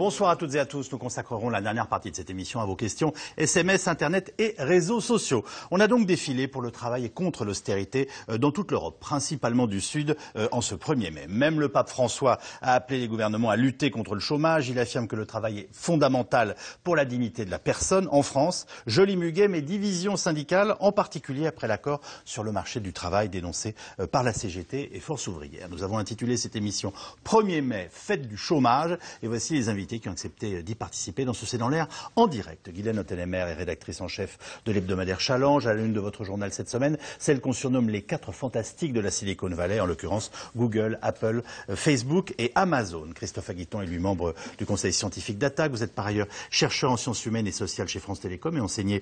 Bonsoir à toutes et à tous. Nous consacrerons la dernière partie de cette émission à vos questions SMS, Internet et réseaux sociaux. On a donc défilé pour le travail et contre l'austérité dans toute l'Europe, principalement du Sud, en ce 1er mai. Même le pape François a appelé les gouvernements à lutter contre le chômage. Il affirme que le travail est fondamental pour la dignité de la personne. En France, joli muguet, mais division syndicale, en particulier après l'accord sur le marché du travail dénoncé par la CGT et Force ouvrière. Nous avons intitulé cette émission 1er mai, fête du chômage. Et voici les invités qui ont accepté d'y participer dans ce C'est dans l'air en direct. Guylaine Ottenemer est rédactrice en chef de l'hebdomadaire Challenge, à la une de votre journal cette semaine, celle qu'on surnomme les 4 fantastiques de la Silicon Valley, en l'occurrence Google, Apple, Facebook et Amazon. Christophe Aguiton est lui membre du conseil scientifique d'Attaque. Vous êtes par ailleurs chercheur en sciences humaines et sociales chez France Télécom et enseigné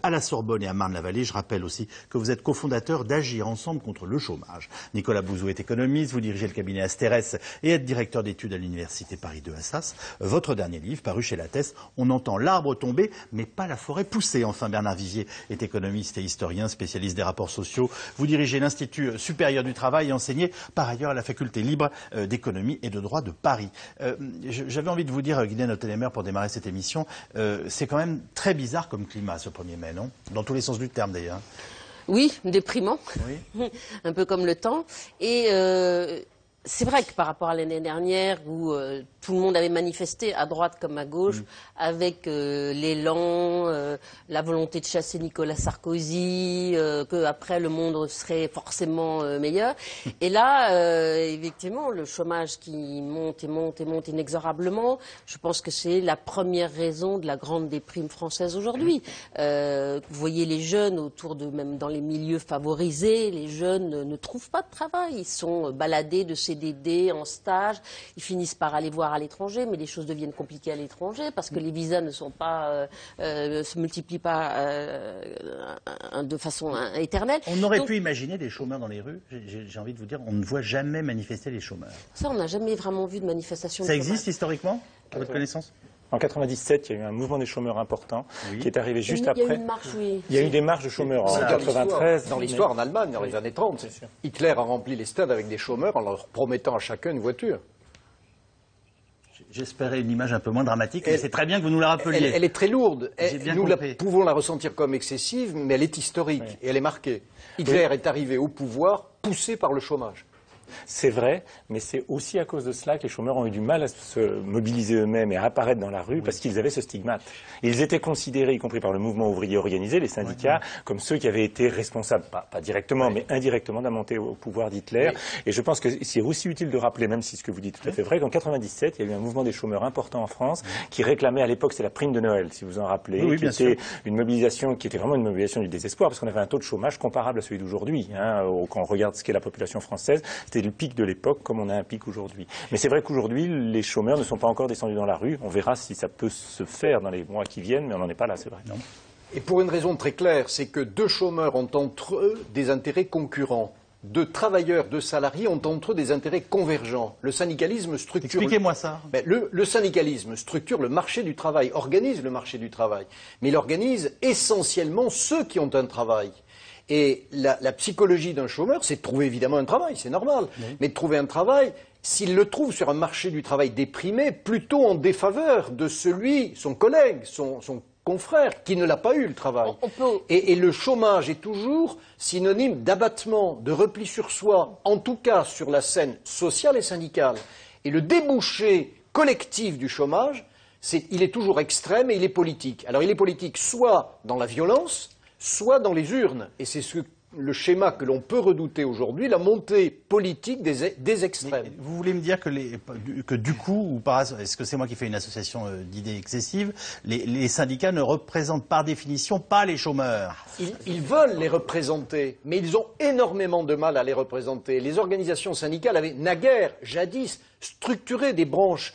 à la Sorbonne et à Marne-la-Vallée. Je rappelle aussi que vous êtes cofondateur d'Agir Ensemble contre le chômage. Nicolas Bouzou est économiste, vous dirigez le cabinet Asterès et êtes directeur d'études à l'université Paris 2 Assas. Votre dernier livre, paru chez Lattès, on entend l'arbre tomber, mais pas la forêt pousser. Enfin, Bernard Vivier est économiste et historien, spécialiste des rapports sociaux. Vous dirigez l'Institut supérieur du travail et enseignez par ailleurs à la faculté libre d'économie et de droit de Paris. J'avais envie de vous dire, Guylaine Ottenemer, pour démarrer cette émission, c'est quand même très bizarre comme climat ce 1er mai, non? Dans tous les sens du terme d'ailleurs. Oui, déprimant, oui. Un peu comme le temps. Et c'est vrai que par rapport à l'année dernière où tout le monde avait manifesté, à droite comme à gauche, avec l'élan, la volonté de chasser Nicolas Sarkozy, qu'après le monde serait forcément meilleur. Et là, effectivement, le chômage qui monte et monte et monte inexorablement, je pense que c'est la première raison de la grande déprime française aujourd'hui. Vous voyez les jeunes autour de, même dans les milieux favorisés, les jeunes ne trouvent pas de travail. Ils sont baladés de CDD en stage, ils finissent par aller voir à l'étranger, mais les choses deviennent compliquées à l'étranger parce que les visas ne sont pas, se multiplient pas de façon éternelle. On aurait pu imaginer des chômeurs dans les rues. J'ai envie de vous dire, on ne voit jamais manifester les chômeurs. Ça, on n'a jamais vraiment vu de manifestation. Ça existe historiquement, à votre connaissance? En 97, il y a eu un mouvement des chômeurs important qui est arrivé juste après. Il y a eu une marche, oui. Il y a eu des marches de chômeurs en 93. Dans l'histoire, en Allemagne, dans les années 30, Hitler a rempli les stades avec des chômeurs en leur promettant à chacun une voiture. J'espérais une image un peu moins dramatique, mais c'est très bien que vous nous la rappeliez. Elle est très lourde. Nous pouvons la ressentir comme excessive, mais elle est historique et elle est marquée. Hitler est arrivé au pouvoir poussé par le chômage. C'est vrai, mais c'est aussi à cause de cela que les chômeurs ont eu du mal à se mobiliser eux-mêmes et à apparaître dans la rue parce qu'ils avaient ce stigmate. Ils étaient considérés, y compris par le mouvement ouvrier organisé, les syndicats, comme ceux qui avaient été responsables, pas directement, mais indirectement, de la montée au pouvoir d'Hitler. Et je pense que c'est aussi utile de rappeler, même si ce que vous dites est tout à fait vrai, qu'en 97, il y a eu un mouvement des chômeurs important en France qui réclamait à l'époque, c'est la prime de Noël, si vous en rappelez, qui était une mobilisation, qui était vraiment une mobilisation du désespoir, parce qu'on avait un taux de chômage comparable à celui d'aujourd'hui. Quand on regarde ce qu'est la population française, c'était le pic de l'époque comme on a un pic aujourd'hui. Mais c'est vrai qu'aujourd'hui, les chômeurs ne sont pas encore descendus dans la rue. On verra si ça peut se faire dans les mois qui viennent, mais on n'en est pas là, c'est vrai. Non. Et pour une raison très claire, c'est que deux chômeurs ont entre eux des intérêts concurrents. Deux travailleurs, deux salariés ont entre eux des intérêts convergents. Le syndicalisme structure... Expliquez-moi ça. Le syndicalisme structure le marché du travail, organise le marché du travail. Mais il organise essentiellement ceux qui ont un travail. Et la psychologie d'un chômeur, c'est de trouver évidemment un travail, c'est normal. Mais de trouver un travail, s'il le trouve sur un marché du travail déprimé, plutôt en défaveur de son collègue, son confrère, qui ne l'a pas eu le travail. Et le chômage est toujours synonyme d'abattement, de repli sur soi, en tout cas sur la scène sociale et syndicale. Et le débouché collectif du chômage, il est toujours extrême et il est politique. Alors il est politique soit dans la violence, soit dans les urnes. Et c'est le schéma que l'on peut redouter aujourd'hui, la montée politique des extrêmes. Mais vous voulez me dire que du coup, est-ce que c'est moi qui fais une association d'idées excessives, les syndicats ne représentent par définition pas les chômeurs? Ils veulent les représenter, mais ils ont énormément de mal à les représenter. Les organisations syndicales avaient naguère, jadis, structuré des branches.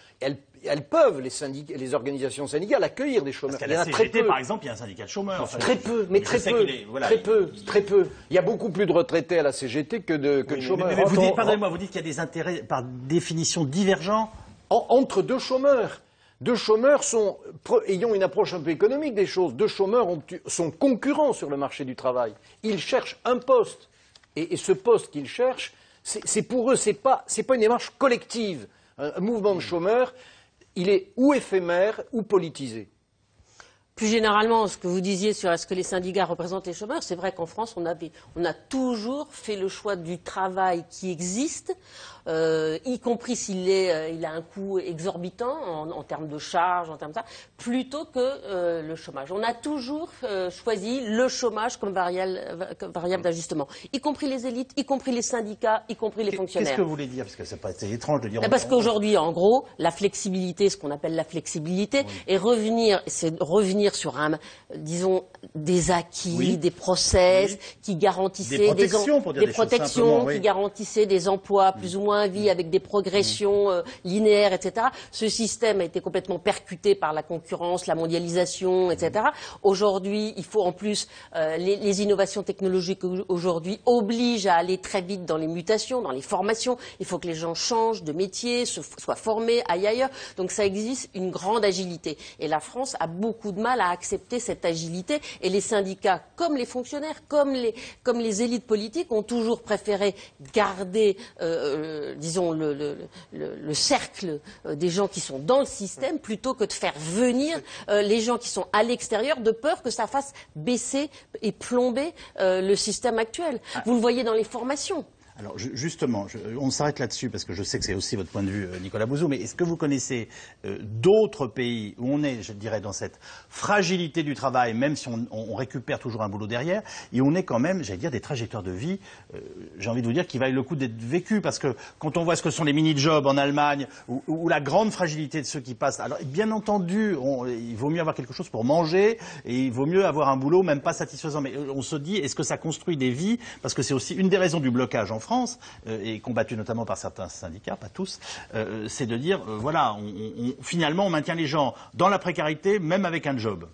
Elles peuvent, les organisations syndicales, accueillir des chômeurs. Parce qu'à la CGT, par exemple, il y a un syndicat de chômeurs. Très peu, mais très peu. Il y a beaucoup plus de retraités à la CGT que de chômeurs. Mais pardonnez-moi, vous dites qu'il y a des intérêts, par définition, divergents entre deux chômeurs. Deux chômeurs ayant une approche un peu économique des choses, deux chômeurs sont concurrents sur le marché du travail. Ils cherchent un poste. Et ce poste qu'ils cherchent, pour eux, c'est pas une démarche collective. Un mouvement de chômeurs il est ou éphémère ou politisé. Plus généralement, ce que vous disiez sur est-ce que les syndicats représentent les chômeurs, c'est vrai qu'en France, on a toujours fait le choix du travail qui existe, y compris s'il il a un coût exorbitant en termes de charges, en termes de ça, plutôt que le chômage. On a toujours choisi le chômage comme variable d'ajustement, y compris les élites, y compris les syndicats, y compris les fonctionnaires. Qu'est-ce que vous voulez dire? Parce que c'est pas étrange de dire. Parce qu'aujourd'hui, en gros, la flexibilité, ce qu'on appelle la flexibilité, est c'est revenir sur disons, des acquis, des process qui garantissaient des protections, qui garantissaient des emplois plus ou moins à vie avec des progressions linéaires, etc. Ce système a été complètement percuté par la concurrence, la mondialisation, etc. Aujourd'hui, il faut en plus, les innovations technologiques aujourd'hui obligent à aller très vite dans les mutations, dans les formations. Il faut que les gens changent de métier, soient formés, aillent ailleurs. Donc ça existe une grande agilité. Et la France a beaucoup de mal à accepter cette agilité, et les syndicats, comme les fonctionnaires, comme les élites politiques, ont toujours préféré garder, disons, le cercle des gens qui sont dans le système, plutôt que de faire venir les gens qui sont à l'extérieur, de peur que ça fasse baisser et plomber le système actuel. Vous le voyez dans les formations. Alors justement, on s'arrête là-dessus parce que je sais que c'est aussi votre point de vue, Nicolas Bouzou, mais est-ce que vous connaissez d'autres pays où on est, je dirais, dans cette fragilité du travail, même si on récupère toujours un boulot derrière, et on est quand même, j'allais dire, des trajectoires de vie, j'ai envie de vous dire, qui valent le coup d'être vécues, parce que quand on voit ce que sont les mini-jobs en Allemagne, ou la grande fragilité de ceux qui passent, alors bien entendu, il vaut mieux avoir quelque chose pour manger, et il vaut mieux avoir un boulot même pas satisfaisant, mais on se dit, est-ce que ça construit des vies? Parce que c'est aussi une des raisons du blocage en France, et combattu notamment par certains syndicats, pas tous, c'est de dire, voilà, finalement on maintient les gens dans la précarité, même avec un job.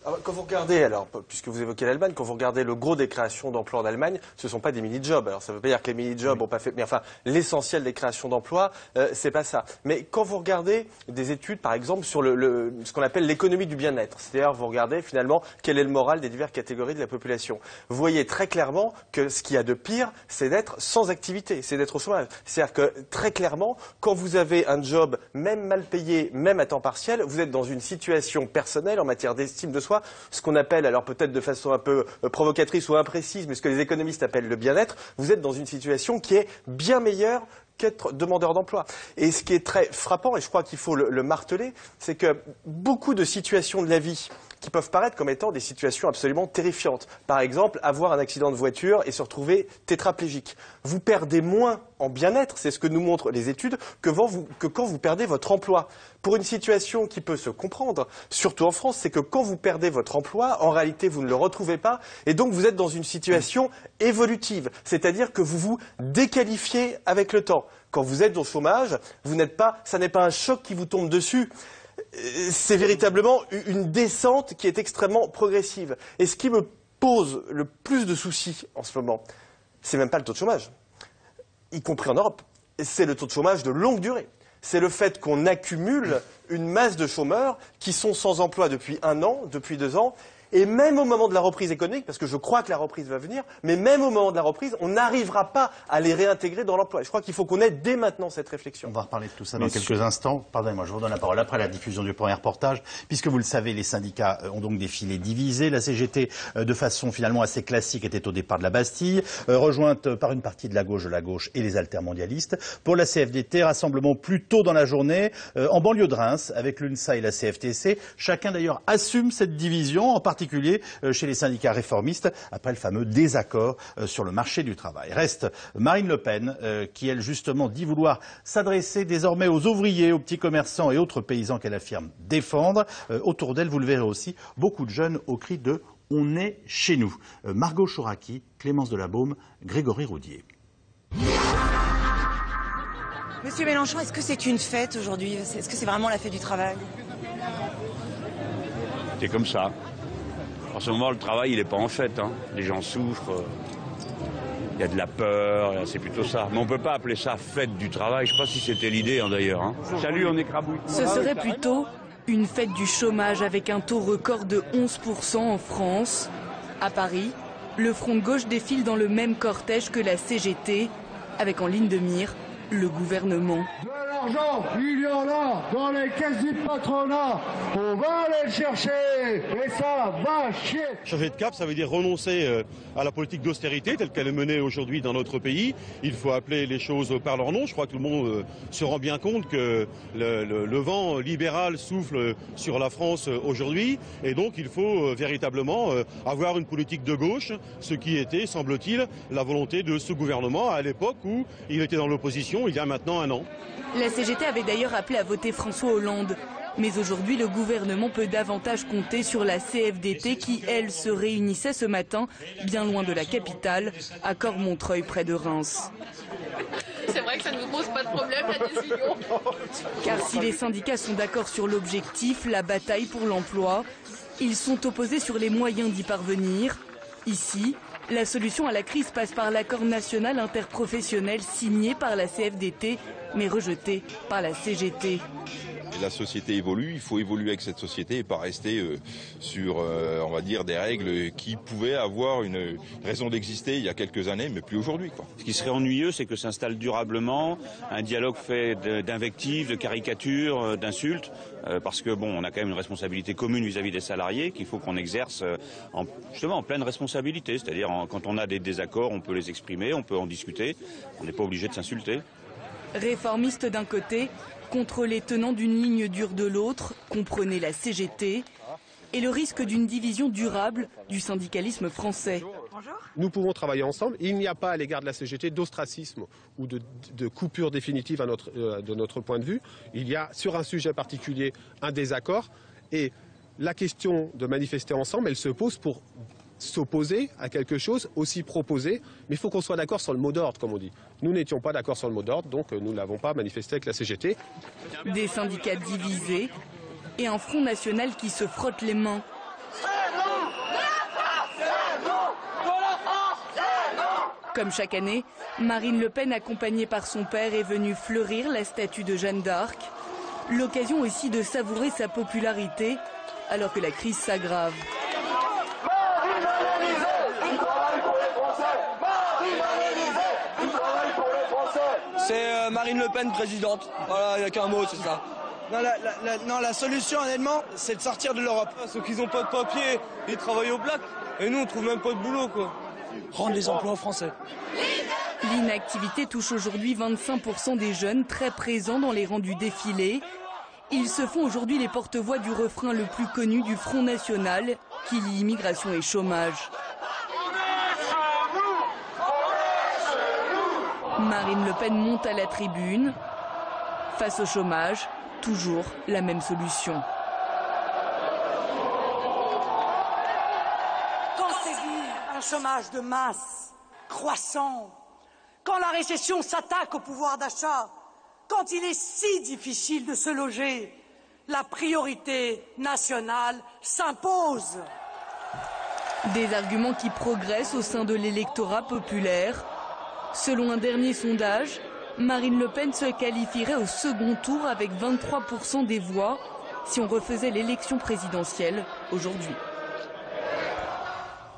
Alors, quand vous regardez, alors, puisque vous évoquez l'Allemagne, quand vous regardez le gros des créations d'emplois en Allemagne, ce ne sont pas des mini-jobs. Alors ça ne veut pas dire que les mini-jobs n'ont pas fait, mais enfin, l'essentiel des créations d'emplois, c'est pas ça. Mais quand vous regardez des études, par exemple, sur ce qu'on appelle l'économie du bien-être, c'est-à-dire vous regardez finalement quel est le moral des diverses catégories de la population, vous voyez très clairement que ce qu'il y a de pire, c'est d'être sans activité, c'est d'être au chômage. C'est-à-dire que très clairement, quand vous avez un job, même mal payé, même à temps partiel, vous êtes dans une situation personnelle en matière d'estime de soi, ce qu'on appelle, alors peut-être de façon un peu provocatrice ou imprécise, mais ce que les économistes appellent le bien-être, vous êtes dans une situation qui est bien meilleure qu'être demandeur d'emploi. Et ce qui est très frappant, et je crois qu'il faut le marteler, c'est que beaucoup de situations de la vie qui peuvent paraître comme étant des situations absolument terrifiantes. Par exemple, avoir un accident de voiture et se retrouver tétraplégique. Vous perdez moins en bien-être, c'est ce que nous montrent les études, que quand vous perdez votre emploi. Pour une situation qui peut se comprendre, surtout en France, c'est que quand vous perdez votre emploi, en réalité, vous ne le retrouvez pas, et donc vous êtes dans une situation évolutive. C'est-à-dire que vous vous déqualifiez avec le temps. Quand vous êtes au chômage, ça n'est pas un choc qui vous tombe dessus. C'est véritablement une descente qui est extrêmement progressive. Et ce qui me pose le plus de soucis en ce moment, c'est même pas le taux de chômage, y compris en Europe. C'est le taux de chômage de longue durée. C'est le fait qu'on accumule une masse de chômeurs qui sont sans emploi depuis 1 an, depuis 2 ans. Et même au moment de la reprise économique, parce que je crois que la reprise va venir, mais même au moment de la reprise, on n'arrivera pas à les réintégrer dans l'emploi. Je crois qu'il faut qu'on ait dès maintenant cette réflexion. On va reparler de tout ça dans quelques instants. Pardonnez-moi, je vous donne la parole après la diffusion du premier reportage. Puisque vous le savez, les syndicats ont donc des filets divisés. La CGT, de façon finalement assez classique, était au départ de la Bastille, rejointe par une partie de la gauche et les altermondialistes. Pour la CFDT, rassemblement plus tôt dans la journée, en banlieue de Reims, avec l'UNSA et la CFTC. Chacun d'ailleurs assume cette division, en particulier chez les syndicats réformistes, après le fameux désaccord sur le marché du travail. Reste Marine Le Pen, qui elle justement dit vouloir s'adresser désormais aux ouvriers, aux petits commerçants et autres paysans qu'elle affirme défendre. Autour d'elle, vous le verrez aussi, beaucoup de jeunes au cri de « On est chez nous ». Margot Chouraki, Clémence Delabaume, Grégory Roudier. Monsieur Mélenchon, est-ce que c'est une fête aujourd'hui? Est-ce que c'est vraiment la fête du travail? C'est comme ça. En ce moment, le travail, il n'est pas en fête. Hein. Les gens souffrent, il y a de la peur, c'est plutôt ça. Mais on ne peut pas appeler ça fête du travail. Je ne sais pas si c'était l'idée, hein, d'ailleurs. Hein. Salut, on écrabouille. Ce serait plutôt une fête du chômage avec un taux record de 11% en France. À Paris, le Front de gauche défile dans le même cortège que la CGT, avec en ligne de mire le gouvernement. l'argent, il y en a dans les caisses du patronat. On va aller le chercher et ça va chier. Changer de cap, ça veut dire renoncer à la politique d'austérité telle qu'elle est menée aujourd'hui dans notre pays. Il faut appeler les choses par leur nom. Je crois que tout le monde se rend bien compte que le vent libéral souffle sur la France aujourd'hui. Et donc il faut véritablement avoir une politique de gauche, ce qui était, semble-t-il, la volonté de ce gouvernement à l'époque où il était dans l'opposition il y a maintenant un an. La CGT avait d'ailleurs appelé à voter François Hollande. Mais aujourd'hui, le gouvernement peut davantage compter sur la CFDT qui, elle, se réunissait ce matin, bien loin de la capitale, à Cormontreuil, près de Reims. C'est vrai que ça ne vous pose pas de problème, la décision. Car si les syndicats sont d'accord sur l'objectif, la bataille pour l'emploi, ils sont opposés sur les moyens d'y parvenir. Ici, la solution à la crise passe par l'accord national interprofessionnel signé par la CFDT, mais rejeté par la CGT. La société évolue, il faut évoluer avec cette société et pas rester sur, on va dire, des règles qui pouvaient avoir une raison d'exister il y a quelques années, mais plus aujourd'hui, quoi. Ce qui serait ennuyeux, c'est que s'installe durablement un dialogue fait d'invectives, de caricatures, d'insultes, parce que bon, on a quand même une responsabilité commune vis-à-vis des salariés qu'il faut qu'on exerce justement en pleine responsabilité, c'est-à-dire quand on a des désaccords, on peut les exprimer, on peut en discuter, on n'est pas obligé de s'insulter. Réformiste d'un côté, contre les tenants d'une ligne dure de l'autre, comprenez la CGT, et le risque d'une division durable du syndicalisme français. Nous pouvons travailler ensemble. Il n'y a pas à l'égard de la CGT d'ostracisme ou de coupure définitive de notre point de vue. Il y a sur un sujet particulier un désaccord et la question de manifester ensemble, elle se pose pour s'opposer à quelque chose, aussi proposer, mais il faut qu'on soit d'accord sur le mot d'ordre, comme on dit. Nous n'étions pas d'accord sur le mot d'ordre, donc nous ne l'avons pas manifesté avec la CGT. Des syndicats divisés et un front national qui se frotte les mains. Comme chaque année, Marine Le Pen, accompagnée par son père, est venue fleurir la statue de Jeanne d'Arc. L'occasion aussi de savourer sa popularité, alors que la crise s'aggrave. C'est Marine Le Pen présidente. Voilà, il n'y a qu'un mot, c'est ça. Non, la solution, honnêtement, c'est de sortir de l'Europe. Ceux qui n'ont pas de papier, ils travaillent au black. Et nous, on trouve même pas de boulot, quoi. Rendre les emplois aux Français. L'inactivité touche aujourd'hui 25% des jeunes très présents dans les rangs du défilé. Ils se font aujourd'hui les porte-voix du refrain le plus connu du Front National, qui lie immigration et chômage. Marine Le Pen monte à la tribune. Face au chômage, toujours la même solution. Quand sévit un chômage de masse, croissant, quand la récession s'attaque au pouvoir d'achat, quand il est si difficile de se loger, la priorité nationale s'impose. Des arguments qui progressent au sein de l'électorat populaire. Selon un dernier sondage, Marine Le Pen se qualifierait au second tour avec 23% des voix si on refaisait l'élection présidentielle aujourd'hui.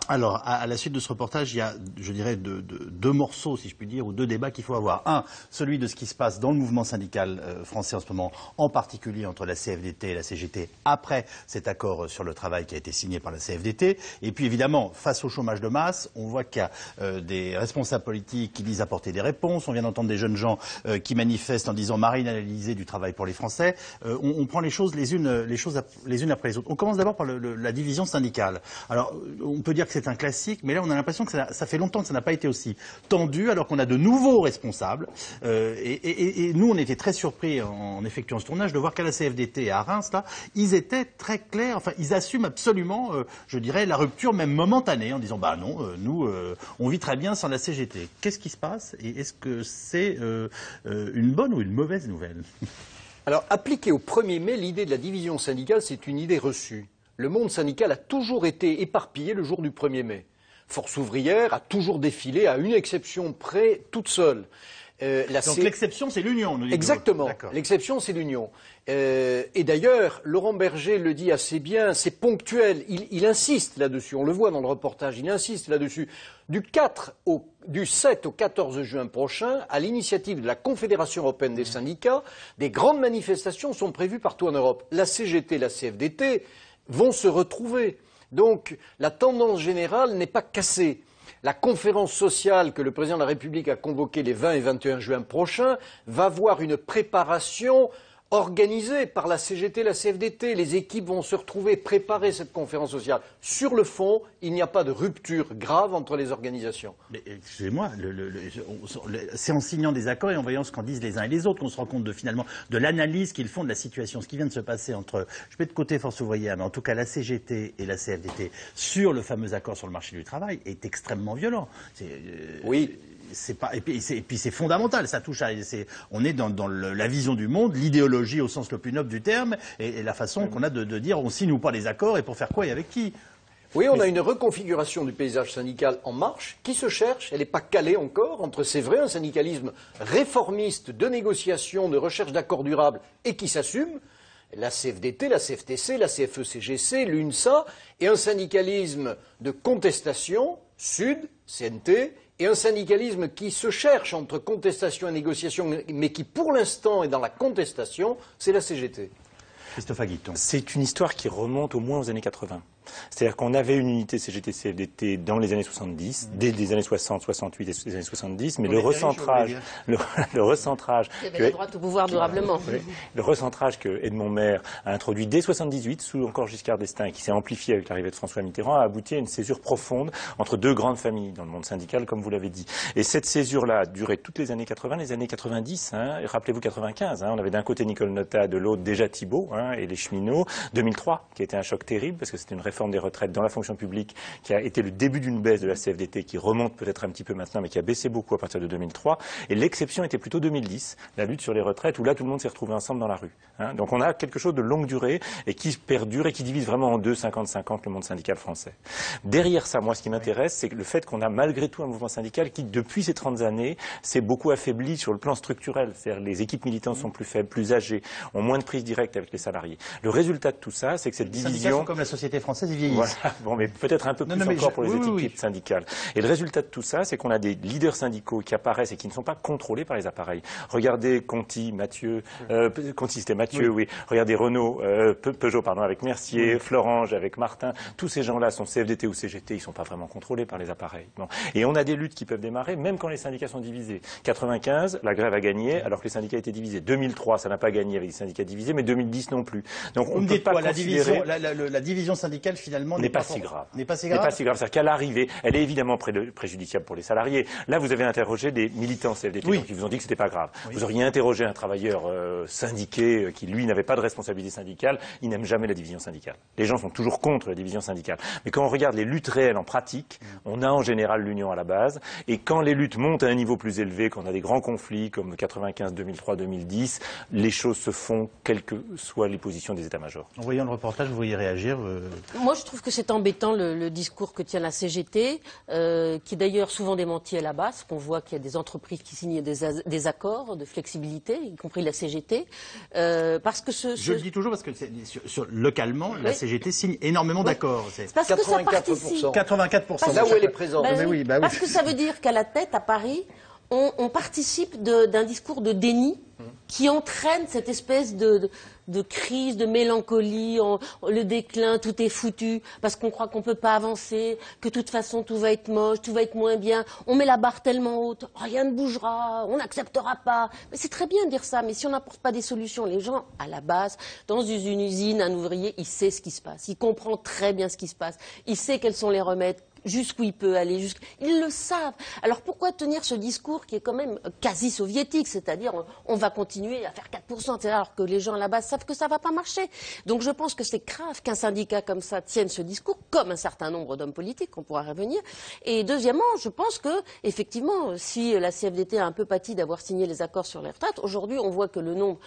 Alors, à la suite de ce reportage, il y a, je dirais, deux morceaux, si je puis dire, ou deux débats qu'il faut avoir. Un, celui de ce qui se passe dans le mouvement syndical français en ce moment, en particulier entre la CFDT et la CGT, après cet accord sur le travail qui a été signé par la CFDT. Et puis, évidemment, face au chômage de masse, on voit qu'il y a des responsables politiques qui disent apporter des réponses. On vient d'entendre des jeunes gens qui manifestent en disant Marine à l'Élysée du travail pour les Français. On prend les choses les unes après les autres. On commence d'abord par la division syndicale. Alors, on peut dire que c'est un classique, mais là on a l'impression que ça fait longtemps que ça n'a pas été aussi tendu, alors qu'on a de nouveaux responsables. Et nous, on était très surpris en effectuant ce tournage de voir qu'à la CFDT et à Reims, là, ils étaient très clairs, enfin ils assument absolument, je dirais, la rupture même momentanée, en disant bah non, nous, on vit très bien sans la CGT. Qu'est-ce qui se passe et est-ce que c'est une bonne ou une mauvaise nouvelle? Alors, appliquée au 1er mai, l'idée de la division syndicale, c'est une idée reçue. Le monde syndical a toujours été éparpillé le jour du 1er mai. Force ouvrière a toujours défilé, à une exception près, toute seule. Donc l'exception, c'est l'union, nous dit Exactement. L'exception, c'est l'union. Et d'ailleurs, Laurent Berger le dit assez bien, c'est ponctuel. Il insiste là-dessus, on le voit dans le reportage, il insiste là-dessus. Du 7 au 14 juin prochain, à l'initiative de la Confédération européenne des syndicats, des grandes manifestations sont prévues partout en Europe. La CGT, la CFDT vont se retrouver. Donc la tendance générale n'est pas cassée. La conférence sociale que le président de la République a convoquée les 20 et 21 juin prochains va voir une préparation organisée par la CGT, la CFDT. Les équipes vont se retrouver, préparer cette conférence sociale. Sur le fond, il n'y a pas de rupture grave entre les organisations. Mais excusez-moi, c'est en signant des accords et en voyant ce qu'en disent les uns et les autres qu'on se rend compte finalement de l'analyse qu'ils font de la situation. Ce qui vient de se passer entre, je mets de côté Force ouvrière, mais en tout cas la CGT et la CFDT sur le fameux accord sur le marché du travail est extrêmement violent. Oui. Et puis c'est fondamental, ça touche on est dans la vision du monde, l'idéologie au sens le plus noble du terme, et la façon qu'on a de dire on signe ou pas les accords et pour faire quoi et avec qui. Oui, on a une reconfiguration du paysage syndical en marche qui se cherche, elle n'est pas calée encore, entre, c'est vrai, un syndicalisme réformiste de négociation, de recherche d'accords durables et qui s'assume, la CFDT, la CFTC, la CFE-CGC, l'UNSA, et un syndicalisme de contestation, Sud, CNT, et un syndicalisme qui se cherche entre contestation et négociation, mais qui pour l'instant est dans la contestation, c'est la CGT. Christophe Aguiton. C'est une histoire qui remonte au moins aux années 80. C'est-à-dire qu'on avait une unité CGT-CFDT dans les années 70, dès les années 60, 68 et les années 70, mais le recentrage... Il y avait la droite au pouvoir durablement. Oui, le recentrage que Edmond Maire a introduit dès 78, sous encore Giscard d'Estaing, qui s'est amplifié avec l'arrivée de François Mitterrand, a abouti à une césure profonde entre deux grandes familles dans le monde syndical, comme vous l'avez dit. Et cette césure-là a duré toutes les années 80, les années 90, rappelez-vous 95, on avait d'un côté Nicole Notat, de l'autre déjà Thibault et les cheminots. 2003, qui a été un choc terrible, parce que c'était une réforme des retraites dans la fonction publique qui a été le début d'une baisse de la CFDT qui remonte peut-être un petit peu maintenant mais qui a baissé beaucoup à partir de 2003 et l'exception était plutôt 2010, la lutte sur les retraites où là tout le monde s'est retrouvé ensemble dans la rue. Donc on a quelque chose de longue durée et qui perdure et qui divise vraiment en deux 50-50 le monde syndical français. Derrière ça, moi ce qui m'intéresse c'est le fait qu'on a malgré tout un mouvement syndical qui depuis ces 30 années s'est beaucoup affaibli sur le plan structurel, c'est-à-dire les équipes militantes sont plus faibles, plus âgées, ont moins de prise directe avec les salariés. Le résultat de tout ça c'est que cette division... Les syndicats sont comme la société française. Voilà. Bon, mais peut-être un peu plus encore pour les équipes syndicales. Et le résultat de tout ça, c'est qu'on a des leaders syndicaux qui apparaissent et qui ne sont pas contrôlés par les appareils. Regardez Conti, Mathieu, Conti c'était Mathieu, oui. Regardez Renault, Peugeot, pardon, avec Mercier, Florange, avec Martin. Tous ces gens-là sont CFDT ou CGT, ils ne sont pas vraiment contrôlés par les appareils. Bon. Et on a des luttes qui peuvent démarrer, même quand les syndicats sont divisés. 95, la grève a gagné, alors que les syndicats étaient divisés. 2003, ça n'a pas gagné avec les syndicats divisés, mais 2010 non plus. Donc on ne peut pas considérer... La division syndicale finalement n'est pas si grave. N'est pas si grave. C'est-à-dire qu'à l'arrivée, elle est évidemment préjudiciable pour les salariés. Là, vous avez interrogé des militants CFDT qui vous ont dit que c'était pas grave. Oui. Vous auriez interrogé un travailleur syndiqué qui, lui, n'avait pas de responsabilité syndicale. Il n'aime jamais la division syndicale. Les gens sont toujours contre la division syndicale. Mais quand on regarde les luttes réelles en pratique, on a en général l'union à la base. Et quand les luttes montent à un niveau plus élevé, quand on a des grands conflits comme 95, 2003, 2010, les choses se font quelles que soient les positions des états-majors. En voyant le reportage, vous voyez réagir Moi, je trouve que c'est embêtant le discours que tient la CGT, qui est d'ailleurs souvent démenti à la base, qu'on voit qu'il y a des entreprises qui signent des accords de flexibilité, y compris la CGT, parce que Je le dis toujours parce que localement, la CGT signe énormément d'accords. C'est parce que ça participe. 84%. Là où elle est présente. Oui. Parce que ça veut dire qu'à la tête, à Paris, on participe d'un discours de déni qui entraîne cette espèce de crise, de mélancolie, le déclin, tout est foutu, parce qu'on croit qu'on ne peut pas avancer, que de toute façon tout va être moche, tout va être moins bien, on met la barre tellement haute, rien ne bougera, on n'acceptera pas. Mais c'est très bien de dire ça, mais si on n'apporte pas des solutions, les gens, à la base, dans une usine, un ouvrier, il sait ce qui se passe, il comprend très bien ce qui se passe, il sait quels sont les remèdes, jusqu'où il peut aller, ils le savent. Alors pourquoi tenir ce discours qui est quand même quasi soviétique, c'est-à-dire on va continuer à faire 4%, alors que les gens à la base savent que ça ne va pas marcher. Donc je pense que c'est grave qu'un syndicat comme ça tienne ce discours, comme un certain nombre d'hommes politiques, on pourra revenir. Et deuxièmement, je pense que, effectivement, si la CFDT a un peu pâti d'avoir signé les accords sur les retraites, aujourd'hui on voit que le nombre,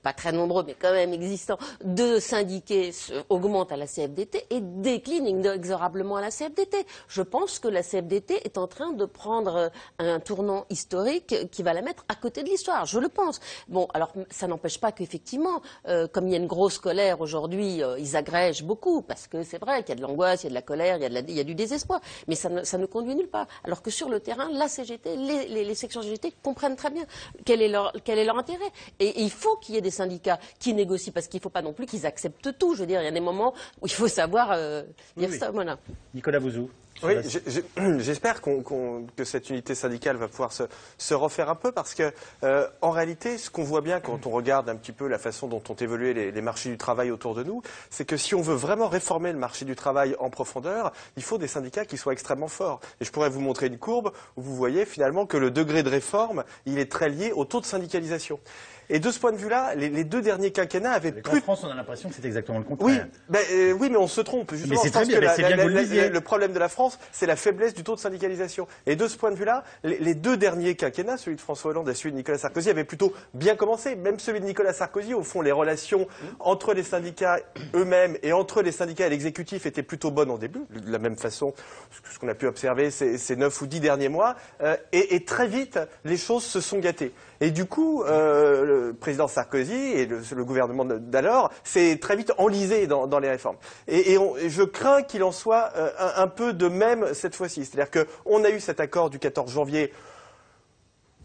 pas très nombreux, mais quand même existant, de syndiqués augmente à la CFDT et décline inexorablement à la CFDT. Je pense que la CFDT est en train de prendre un tournant historique qui va la mettre à côté de l'histoire. Je le pense. Bon, alors ça n'empêche pas qu'effectivement, comme il y a une grosse colère aujourd'hui, ils agrègent beaucoup, parce que c'est vrai qu'il y a de l'angoisse, il y a de la colère, il y a du désespoir, mais ça ne conduit nulle part. Alors que sur le terrain, la CGT, les sections CGT comprennent très bien quel est leur intérêt. Et il faut qu'il y ait des syndicats qui négocient, parce qu'il ne faut pas non plus qu'ils acceptent tout. Je veux dire, il y a des moments où il faut savoir dire ça. Voilà. Nicolas Bouzou. Oui, j'espère que cette unité syndicale va pouvoir se refaire un peu parce que, en réalité, ce qu'on voit bien quand on regarde un petit peu la façon dont ont évolué les marchés du travail autour de nous, c'est que si on veut vraiment réformer le marché du travail en profondeur, il faut des syndicats qui soient extrêmement forts. Et je pourrais vous montrer une courbe où vous voyez finalement que le degré de réforme, il est très lié au taux de syndicalisation. Et de ce point de vue-là, les deux derniers quinquennats avaient plus... En France, on a l'impression que c'est exactement le contraire. Oui, mais on se trompe. Justement, mais c'est très bien, c'est bien que vous le disiez. Le problème de la France, c'est la faiblesse du taux de syndicalisation. Et de ce point de vue-là, les deux derniers quinquennats, celui de François Hollande et celui de Nicolas Sarkozy, avaient plutôt bien commencé. Même celui de Nicolas Sarkozy, au fond, les relations entre les syndicats eux-mêmes et entre les syndicats et l'exécutif étaient plutôt bonnes au début. De la même façon, ce qu'on a pu observer ces 9 ou 10 derniers mois. Et très vite, les choses se sont gâtées. Et du coup, le président Sarkozy et le gouvernement d'alors s'est très vite enlisé dans les réformes. Et je crains qu'il en soit un peu de même cette fois-ci. C'est-à-dire qu'on a eu cet accord du 14 janvier.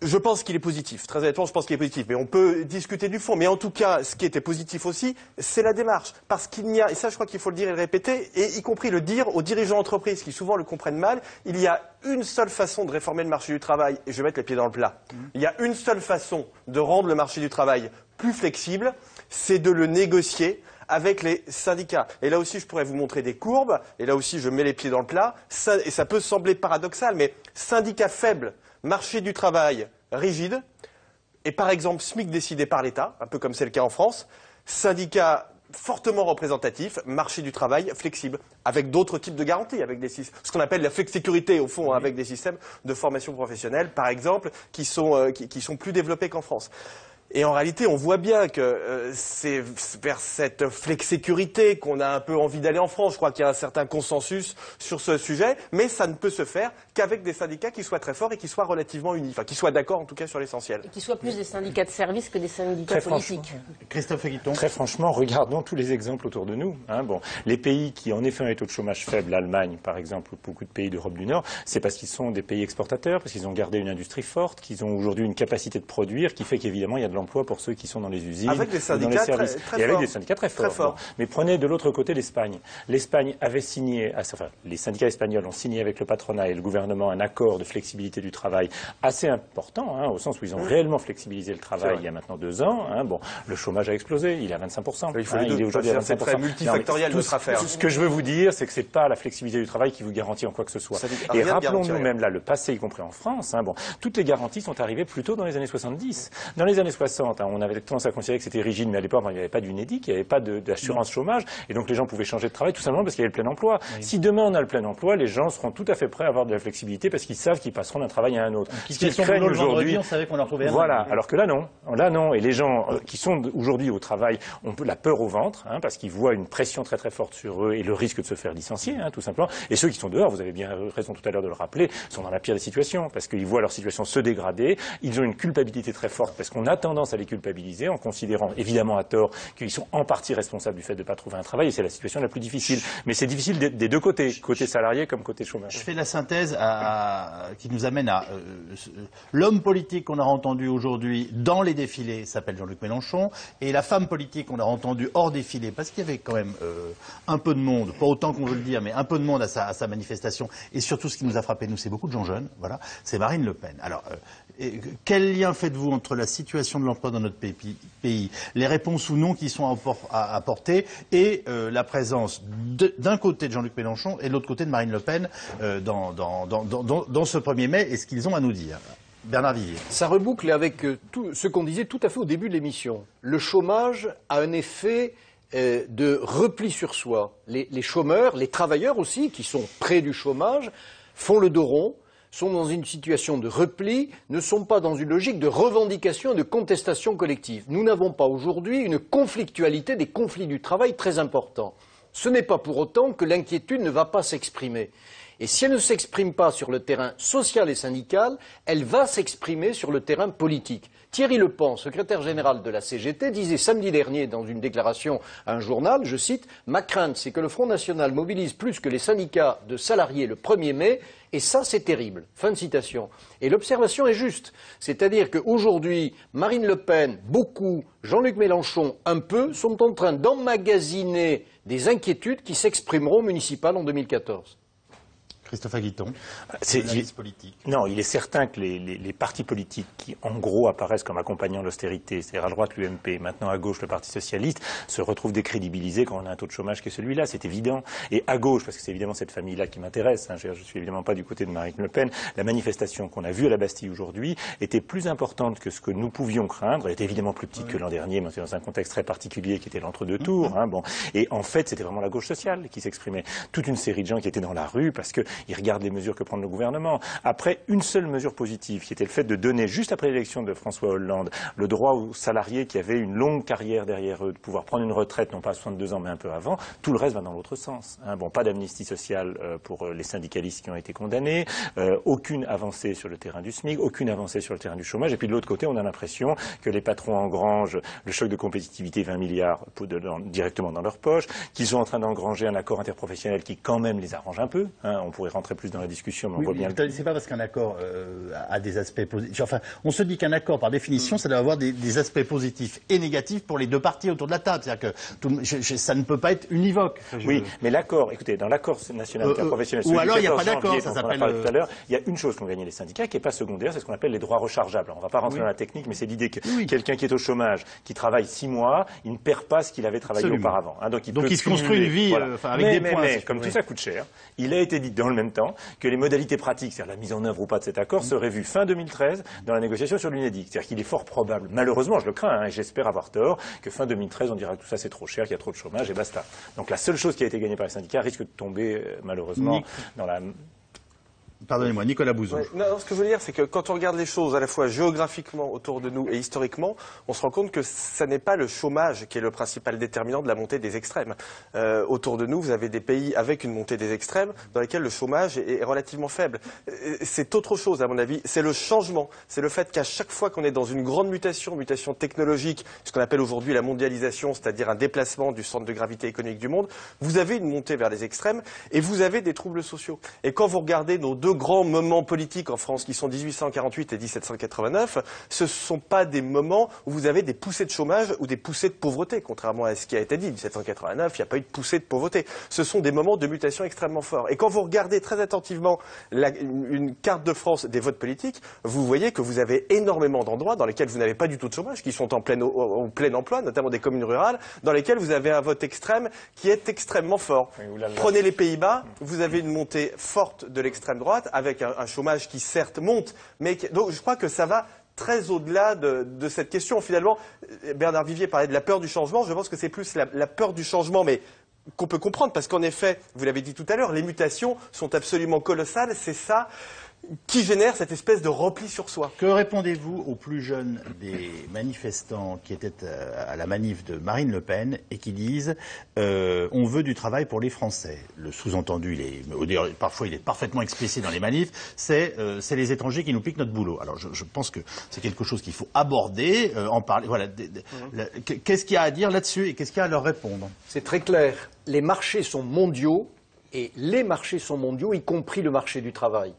Je pense qu'il est positif. Très honnêtement, je pense qu'il est positif. Mais on peut discuter du fond. Mais en tout cas, ce qui était positif aussi, c'est la démarche. Parce qu'il n'y a, et ça je crois qu'il faut le dire et le répéter, et y compris le dire aux dirigeants d'entreprise qui souvent le comprennent mal, il y a une seule façon de réformer le marché du travail, et je vais mettre les pieds dans le plat. Il y a une seule façon de rendre le marché du travail plus flexible, c'est de le négocier avec les syndicats. Et là aussi, je pourrais vous montrer des courbes, et là aussi, je mets les pieds dans le plat, et ça peut sembler paradoxal, mais syndicats faibles, marché du travail rigide, et par exemple SMIC décidé par l'État, un peu comme c'est le cas en France, syndicats fortement représentatifs, marché du travail flexible, avec d'autres types de garanties, avec ce qu'on appelle la flexsécurité au fond, avec des systèmes de formation professionnelle, par exemple, qui sont plus développés qu'en France. Et en réalité, on voit bien que c'est vers cette flexsécurité qu'on a un peu envie d'aller en France. Je crois qu'il y a un certain consensus sur ce sujet, mais ça ne peut se faire qu'avec des syndicats qui soient très forts et qui soient relativement unis, enfin qui soient d'accord en tout cas sur l'essentiel. Et qui soient plus des syndicats de service que des syndicats politiques. Christophe Guiton. Très franchement, regardons tous les exemples autour de nous. Bon, les pays qui en effet ont des taux de chômage faibles, l'Allemagne par exemple, ou beaucoup de pays d'Europe du Nord, c'est parce qu'ils sont des pays exportateurs, parce qu'ils ont gardé une industrie forte, qu'ils ont aujourd'hui une capacité de produire, qui fait qu'évidemment il y a de l'emploi pour ceux qui sont dans les usines, avec des syndicats dans les services, très et avec forts. des syndicats très forts. Bon. Mais prenez de l'autre côté l'Espagne. L'Espagne avait signé, enfin les syndicats espagnols ont signé avec le patronat et le gouvernement un accord de flexibilité du travail assez important, au sens où ils ont réellement flexibilisé le travail il y a maintenant 2 ans. Bon, le chômage a explosé, il est à 25%. Il est aujourd'hui à 25%. C'est très multifactoriel notre affaire. Ce que je veux vous dire, c'est que c'est pas la flexibilité du travail qui vous garantit en quoi que ce soit. Et rappelons-nous même là le passé, y compris en France. Toutes les garanties sont arrivées plutôt dans les années 70. Dans les années 60, on avait tendance à considérer que c'était rigide, mais à l'époque, il n'y avait pas d'UNEDIC, il n'y avait pas d'assurance chômage, et donc les gens pouvaient changer de travail tout simplement parce qu'il y avait le plein emploi. Oui. Si demain on a le plein emploi, les gens seront tout à fait prêts à avoir de la flexibilité parce qu'ils savent qu'ils passeront d'un travail à un autre. Ce qu'ils craignent aujourd'hui, on savait qu'on leur trouvait un. Voilà. Alors que là non. Et les gens qui sont aujourd'hui au travail ont la peur au ventre, parce qu'ils voient une pression très très forte sur eux et le risque de se faire licencier, tout simplement. Et ceux qui sont dehors, vous avez bien raison tout à l'heure de le rappeler, sont dans la pire des situations parce qu'ils voient leur situation se dégrader. Ils ont une culpabilité très forte parce qu'on a tendance à les culpabiliser en considérant évidemment à tort qu'ils sont en partie responsables du fait de ne pas trouver un travail, et c'est la situation la plus difficile. Mais c'est difficile des deux côtés, côté salarié comme côté chômage. Je fais la synthèse qui nous amène à l'homme politique qu'on a entendu aujourd'hui dans les défilés s'appelle Jean-Luc Mélenchon, et la femme politique qu'on a entendue hors défilé, parce qu'il y avait quand même un peu de monde, pas autant qu'on veut le dire, mais un peu de monde à sa manifestation, et surtout ce qui nous a frappé, nous, c'est beaucoup de gens jeunes, voilà, c'est Marine Le Pen. Alors, quel lien faites-vous entre la situation de l'emploi dans notre pays, les réponses ou non qui sont à apporter, et la présence d'un côté de Jean-Luc Mélenchon et de l'autre côté de Marine Le Pen dans ce 1er mai, et ce qu'ils ont à nous dire? Bernard Vivier. Ça reboucle avec tout ce qu'on disait tout à fait au début de l'émission. Le chômage a un effet de repli sur soi. Les chômeurs, les travailleurs aussi, qui sont près du chômage, font le dos rond, sont dans une situation de repli, ne sont pas dans une logique de revendication et de contestation collective. Nous n'avons pas aujourd'hui une conflictualité des conflits du travail très importants. Ce n'est pas pour autant que l'inquiétude ne va pas s'exprimer. Et si elle ne s'exprime pas sur le terrain social et syndical, elle va s'exprimer sur le terrain politique. Thierry Lepant, secrétaire général de la CGT, disait samedi dernier dans une déclaration à un journal, je cite, « Ma crainte, c'est que le Front National mobilise plus que les syndicats de salariés le 1er mai, et ça, c'est terrible. » Fin de citation. Et l'observation est juste. C'est-à-dire qu'aujourd'hui, Marine Le Pen, beaucoup, Jean-Luc Mélenchon, un peu, sont en train d'emmagasiner des inquiétudes qui s'exprimeront municipales en 2014. Christophe Aguiton, analyse politique. Non, il est certain que les partis politiques qui, en gros, apparaissent comme accompagnant l'austérité, c'est-à-dire à droite l'UMP, maintenant à gauche le Parti Socialiste, se retrouvent décrédibilisés quand on a un taux de chômage qui est celui-là, c'est évident. Et à gauche, parce que c'est évidemment cette famille-là qui m'intéresse, hein, je suis évidemment pas du côté de Marine Le Pen, la manifestation qu'on a vue à la Bastille aujourd'hui était plus importante que ce que nous pouvions craindre, elle était évidemment plus petite que l'an dernier, mais c'est dans un contexte très particulier qui était l'entre-deux tours. Hein, bon. Et en fait, c'était vraiment la gauche sociale qui s'exprimait. Toute une série de gens qui étaient dans la rue parce que ils regardent les mesures que prend le gouvernement. Après, une seule mesure positive, qui était le fait de donner, juste après l'élection de François Hollande, le droit aux salariés qui avaient une longue carrière derrière eux de pouvoir prendre une retraite, non pas à 62 ans, mais un peu avant. Tout le reste va dans l'autre sens. Hein. Bon, pas d'amnistie sociale pour les syndicalistes qui ont été condamnés, aucune avancée sur le terrain du SMIC, aucune avancée sur le terrain du chômage. Et puis de l'autre côté, on a l'impression que les patrons engrangent le choc de compétitivité 20 milliards directement dans leur poche, qu'ils sont en train d'engranger un accord interprofessionnel qui quand même les arrange un peu. Hein. On pourrait rentrer plus dans la discussion, mais on voit bien. C'est pas parce qu'un accord a des aspects positifs. Enfin, on se dit qu'un accord, par définition, ça doit avoir des aspects positifs et négatifs pour les deux parties autour de la table. C'est-à-dire que ça ne peut pas être univoque. Oui, mais l'accord, écoutez, dans l'accord national interprofessionnel, ou alors il n'y a pas d'accord, ça s'appelle. Tout à l'heure, il y a une chose qu'ont gagné les syndicats qui n'est pas secondaire, c'est ce qu'on appelle les droits rechargeables. Alors, on ne va pas rentrer dans la technique, mais c'est l'idée que quelqu'un qui est au chômage, qui travaille 6 mois, il ne perd pas ce qu'il avait travaillé auparavant. Hein, donc il se construit une vie avec des points. Mais comme tout ça coûte cher, il a été dit dans le même temps que les modalités pratiques, c'est-à-dire la mise en œuvre ou pas de cet accord, seraient vues fin 2013 dans la négociation sur l'UNEDIC. C'est-à-dire qu'il est fort probable, malheureusement, je le crains, et j'espère avoir tort, que fin 2013, on dira que tout ça c'est trop cher, qu'il y a trop de chômage et basta. Donc la seule chose qui a été gagnée par les syndicats risque de tomber, malheureusement, dans la... Pardonnez-moi, Nicolas Bouzou. Non, ce que je veux dire, c'est que quand on regarde les choses à la fois géographiquement autour de nous et historiquement, on se rend compte que ça n'est pas le chômage qui est le principal déterminant de la montée des extrêmes. Autour de nous, vous avez des pays avec une montée des extrêmes dans lesquels le chômage est relativement faible. C'est autre chose, à mon avis. C'est le changement. C'est le fait qu'à chaque fois qu'on est dans une grande mutation technologique, ce qu'on appelle aujourd'hui la mondialisation, c'est-à-dire un déplacement du centre de gravité économique du monde, vous avez une montée vers les extrêmes et vous avez des troubles sociaux. Et quand vous regardez nos deux grands moments politiques en France qui sont 1848 et 1789, ce ne sont pas des moments où vous avez des poussées de chômage ou des poussées de pauvreté, contrairement à ce qui a été dit. 1789, il n'y a pas eu de poussée de pauvreté. Ce sont des moments de mutation extrêmement forts. Et quand vous regardez très attentivement une carte de France des votes politiques, vous voyez que vous avez énormément d'endroits dans lesquels vous n'avez pas du tout de chômage, qui sont en plein emploi, notamment des communes rurales, dans lesquelles vous avez un vote extrême qui est extrêmement fort. Prenez les Pays-Bas, vous avez une montée forte de l'extrême droite, avec un chômage qui certes monte, mais donc je crois que ça va très au-delà de cette question. Finalement, Bernard Vivier parlait de la peur du changement, je pense que c'est plus la peur du changement, mais qu'on peut comprendre, parce qu'en effet, vous l'avez dit tout à l'heure, les mutations sont absolument colossales, c'est ça qui génère cette espèce de repli sur soi. Que répondez-vous aux plus jeunes des manifestants qui étaient à la manif de Marine Le Pen et qui disent on veut du travail pour les Français? Le sous-entendu, parfois il est parfaitement explicite dans les manifs, c'est les étrangers qui nous piquent notre boulot. Alors je pense que c'est quelque chose qu'il faut aborder, en parler. Voilà. Qu'est-ce qu'il y a à dire là-dessus et qu'est-ce qu'il y a à leur répondre? C'est très clair. Les marchés sont mondiaux et les marchés sont mondiaux, y compris le marché du travail.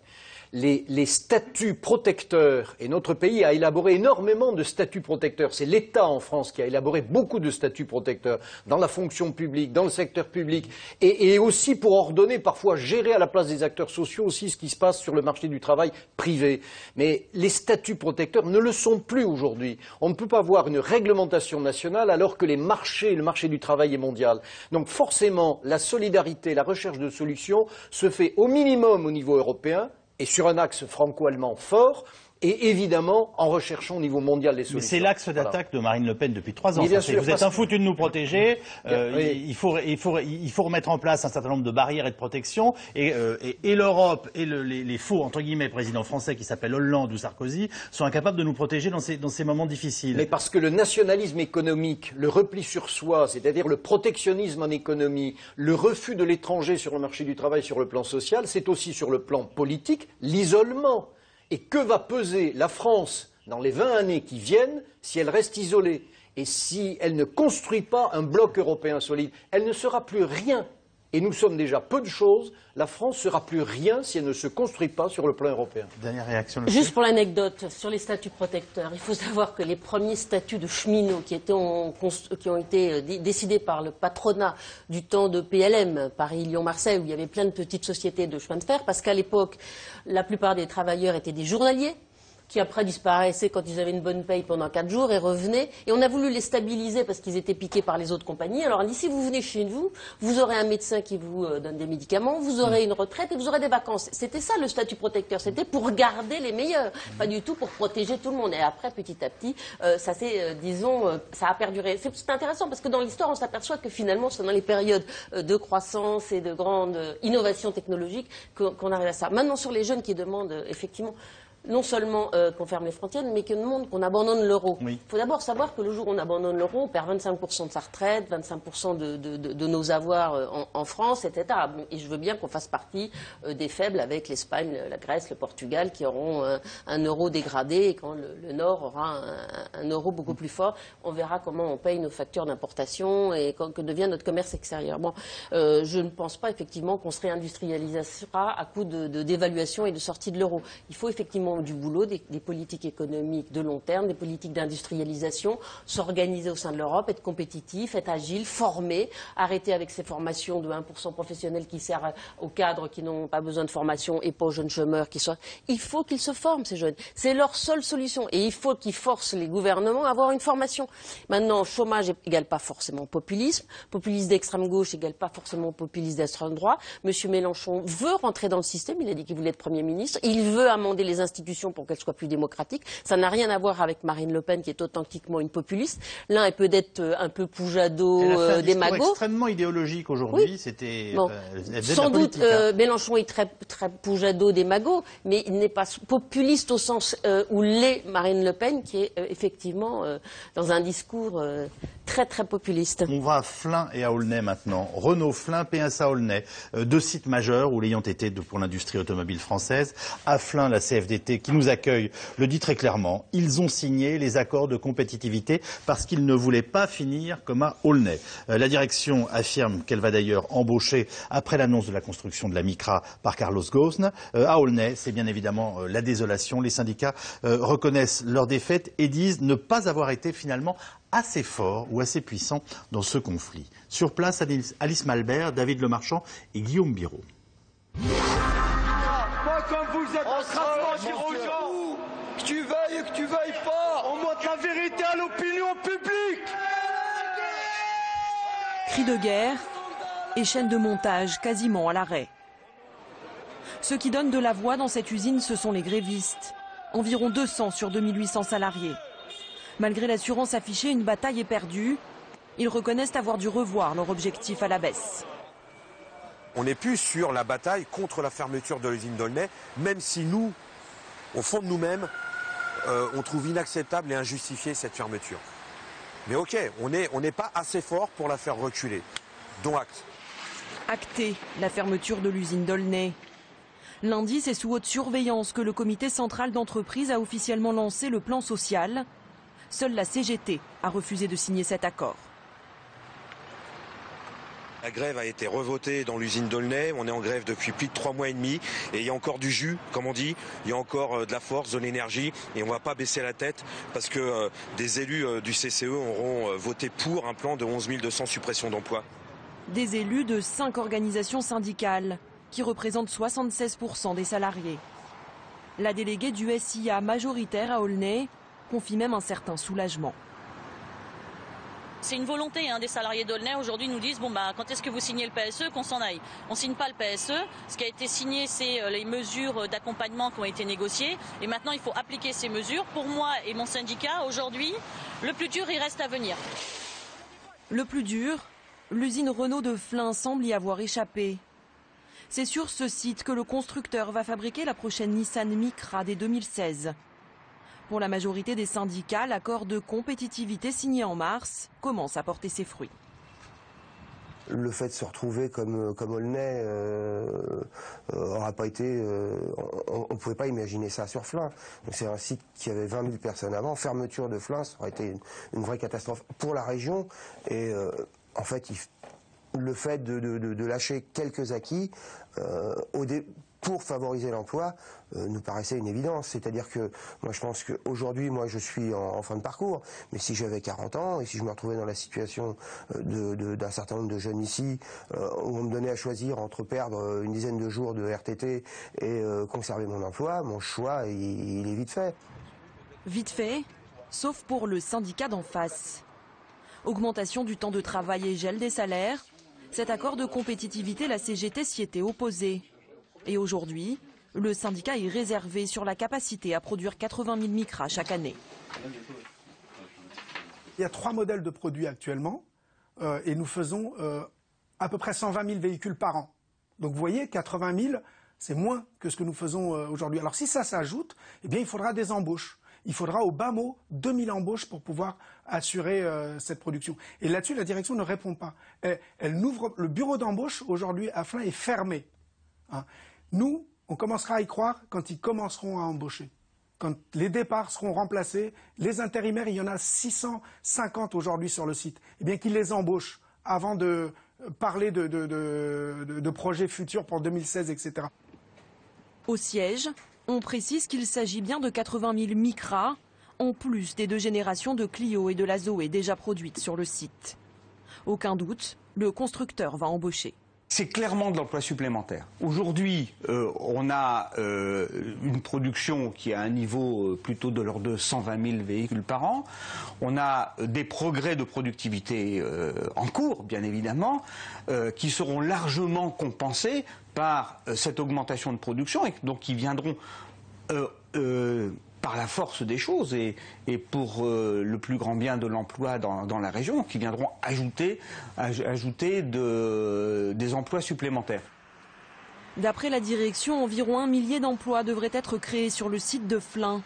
Les statuts protecteurs, et notre pays a élaboré énormément de statuts protecteurs, c'est l'État en France qui a élaboré beaucoup de statuts protecteurs dans la fonction publique, dans le secteur public, et aussi pour ordonner, parfois gérer à la place des acteurs sociaux aussi ce qui se passe sur le marché du travail privé. Mais les statuts protecteurs ne le sont plus aujourd'hui. On ne peut pas avoir une réglementation nationale alors que le marché du travail est mondial. Donc forcément, la solidarité, la recherche de solutions se fait au minimum au niveau européen, et sur un axe franco-allemand fort, Et évidemment, en recherchant au niveau mondial les solutions. Mais c'est l'axe d'attaque de Marine Le Pen depuis 3 ans. Bien sûr, vous êtes un foutu de nous protéger. Oui. Il faut remettre en place un certain nombre de barrières et de protections. Et l'Europe et les faux, entre guillemets, présidents français qui s'appellent Hollande ou Sarkozy sont incapables de nous protéger dans ces moments difficiles. Mais parce que le nationalisme économique, le repli sur soi, c'est-à-dire le protectionnisme en économie, le refus de l'étranger sur le marché du travail sur le plan social, c'est aussi sur le plan politique l'isolement. Et que va peser la France dans les 20 années qui viennent si elle reste isolée? Et si elle ne construit pas un bloc européen solide, elle ne sera plus rien. Et nous sommes déjà peu de choses. La France ne sera plus rien si elle ne se construit pas sur le plan européen. Dernière réaction. Juste pour l'anecdote, sur les statuts protecteurs, il faut savoir que les premiers statuts de cheminots qui ont été décidés par le patronat du temps de PLM, Paris-Lyon-Marseille, où il y avait plein de petites sociétés de chemin de fer, parce qu'à l'époque, la plupart des travailleurs étaient des journaliers, qui après disparaissaient quand ils avaient une bonne paye pendant 4 jours et revenaient. Et on a voulu les stabiliser parce qu'ils étaient piqués par les autres compagnies. Alors on dit, si vous venez chez vous, vous aurez un médecin qui vous donne des médicaments, vous aurez une retraite et vous aurez des vacances. C'était ça le statut protecteur, c'était pour garder les meilleurs, pas du tout pour protéger tout le monde. Et après, petit à petit, ça s'est, ça a perduré. C'est intéressant parce que dans l'histoire, on s'aperçoit que finalement, c'est dans les périodes de croissance et de grande innovation technologique qu'on arrive à ça. Maintenant, sur les jeunes qui demandent effectivement non seulement qu'on ferme les frontières, mais qu'on abandonne l'euro. Il faut d'abord savoir que le jour où on abandonne l'euro, on perd 25% de sa retraite, 25% de nos avoirs en France, etc. Bon, et je veux bien qu'on fasse partie des faibles avec l'Espagne, la Grèce, le Portugal, qui auront un euro dégradé, et quand le Nord aura un euro beaucoup plus fort, on verra comment on paye nos factures d'importation et que devient notre commerce extérieur. Bon, je ne pense pas effectivement qu'on se réindustrialisera à coup de dévaluation et de sortie de l'euro. Il faut effectivement du boulot, des politiques économiques de long terme, des politiques d'industrialisation, s'organiser au sein de l'Europe, être compétitif, être agile, former, arrêter avec ces formations de 1% professionnels qui servent aux cadres qui n'ont pas besoin de formation et pas aux jeunes chômeurs qui sont... Il faut qu'ils se forment, ces jeunes. C'est leur seule solution. Et il faut qu'ils forcent les gouvernements à avoir une formation. Maintenant, chômage égale pas forcément populisme. Populisme d'extrême gauche égale pas forcément populisme d'extrême droite. Monsieur Mélenchon veut rentrer dans le système. Il a dit qu'il voulait être Premier ministre. Il veut amender les institutions pour qu'elle soit plus démocratique. Ça n'a rien à voir avec Marine Le Pen qui est authentiquement une populiste. L'un est peut-être un peu Poujado, démago. Extrêmement idéologique aujourd'hui. Oui. C'était bon. Sans doute Mélenchon est très Poujado, démago, mais il n'est pas populiste au sens où l'est Marine Le Pen, qui est effectivement dans un discours très populiste. On va à Flins et à Aulnay maintenant. Renault, Flins, PSA Aulnay, 2 sites majeurs où l'ayant été pour l'industrie automobile française. À Flins, la CFDT qui nous accueille le dit très clairement. Ils ont signé les accords de compétitivité parce qu'ils ne voulaient pas finir comme à Aulnay. La direction affirme qu'elle va d'ailleurs embaucher après l'annonce de la construction de la Micra par Carlos Ghosn. À Aulnay, c'est bien évidemment la désolation. Les syndicats reconnaissent leur défaite et disent ne pas avoir été finalement assez fort ou assez puissant dans ce conflit. Sur place, Alice Malbert, David Lemarchand et Guillaume Biraud. Pas comme vous êtes en train de mentir aux gens. Que tu veuilles ou que tu veuilles pas, on montre la vérité à l'opinion publique. Cris de guerre et chaîne de montage quasiment à l'arrêt. Ceux qui donnent de la voix dans cette usine, ce sont les grévistes. Environ 200 sur 2800 salariés. Malgré l'assurance affichée, une bataille est perdue. Ils reconnaissent avoir dû revoir leur objectif à la baisse. On n'est plus sur la bataille contre la fermeture de l'usine d'Aulnay, même si nous, au fond de nous-mêmes, on trouve inacceptable et injustifiée cette fermeture. Mais ok, on n'est pas assez fort pour la faire reculer. Dont acte. Acté la fermeture de l'usine d'Aulnay. Lundi, c'est sous haute surveillance que le comité central d'entreprise a officiellement lancé le plan social. Seule la CGT a refusé de signer cet accord. La grève a été revotée dans l'usine d'Aulnay. On est en grève depuis plus de 3 mois et demi. Et il y a encore du jus, comme on dit. Il y a encore de la force, de l'énergie. Et on ne va pas baisser la tête parce que des élus du CCE auront voté pour un plan de 11 200 suppressions d'emplois. Des élus de 5 organisations syndicales qui représentent 76% des salariés. La déléguée du SIA majoritaire à Aulnay confie même un certain soulagement. c'est une volonté des salariés d'Aulnay. Aujourd'hui, nous disent, bon, quand est-ce que vous signez le PSE, qu'on s'en aille. On ne signe pas le PSE. Ce qui a été signé, c'est les mesures d'accompagnement qui ont été négociées. Et maintenant, il faut appliquer ces mesures. Pour moi et mon syndicat, aujourd'hui, le plus dur, il reste à venir. Le plus dur, l'usine Renault de Flins semble y avoir échappé. C'est sur ce site que le constructeur va fabriquer la prochaine Nissan Micra dès 2016. Pour la majorité des syndicats, l'accord de compétitivité signé en mars commence à porter ses fruits. Le fait de se retrouver comme Aulnay aura pas été... on ne pouvait pas imaginer ça sur Flins. C'est un site qui avait 20 000 personnes avant. Fermeture de Flins, ça aurait été une vraie catastrophe pour la région. Et en fait, le fait de lâcher quelques acquis pour favoriser l'emploi nous paraissait une évidence. C'est-à-dire que moi je pense qu'aujourd'hui, moi je suis en fin de parcours, mais si j'avais 40 ans et si je me retrouvais dans la situation d'un certain nombre de jeunes ici, où on me donnait à choisir entre perdre une dizaine de jours de RTT et conserver mon emploi, mon choix il est vite fait. Vite fait, sauf pour le syndicat d'en face. Augmentation du temps de travail et gel des salaires. Cet accord de compétitivité, la CGT s'y était opposée. Et aujourd'hui, le syndicat est réservé sur la capacité à produire 80 000 Micra chaque année. Il y a 3 modèles de produits actuellement et nous faisons à peu près 120 000 véhicules par an. Donc vous voyez, 80 000, c'est moins que ce que nous faisons aujourd'hui. Alors si ça s'ajoute, eh bien il faudra des embauches. Il faudra au bas mot 2000 embauches pour pouvoir assurer cette production. Et là-dessus, la direction ne répond pas. Elle n'ouvre, le bureau d'embauche aujourd'hui à Flins est fermé. Nous, on commencera à y croire quand ils commenceront à embaucher. Quand les départs seront remplacés, les intérimaires, il y en a 650 aujourd'hui sur le site, eh bien qu'ils les embauchent avant de parler de projets futurs pour 2016, etc. Au siège, on précise qu'il s'agit bien de 80 000 Micra, en plus des 2 générations de Clio et de la Zoé déjà produites sur le site. Aucun doute, le constructeur va embaucher. C'est clairement de l'emploi supplémentaire. Aujourd'hui, on a une production qui a un niveau plutôt de l'ordre de 120 000 véhicules par an. On a des progrès de productivité en cours, bien évidemment, qui seront largement compensés par cette augmentation de production et donc qui viendront par la force des choses et pour le plus grand bien de l'emploi dans la région, qui viendront ajouter des emplois supplémentaires. D'après la direction, environ 1 millier d'emplois devraient être créés sur le site de Flins.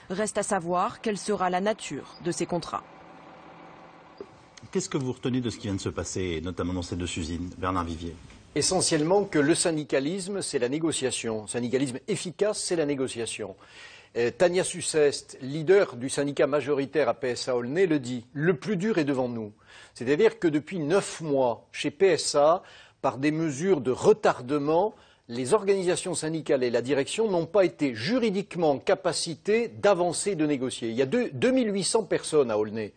Reste à savoir quelle sera la nature de ces contrats. Qu'est-ce que vous retenez de ce qui vient de se passer, notamment dans ces 2 usines, Bernard Vivier? Essentiellement que le syndicalisme, c'est la négociation. Le syndicalisme efficace, c'est la négociation. Tania Suceste, leader du syndicat majoritaire à PSA Aulnay, le dit. Le plus dur est devant nous. C'est-à-dire que depuis 9 mois, chez PSA, par des mesures de retardement, les organisations syndicales et la direction n'ont pas été juridiquement en capacité d'avancer et de négocier. Il y a 2800 personnes à Aulnay.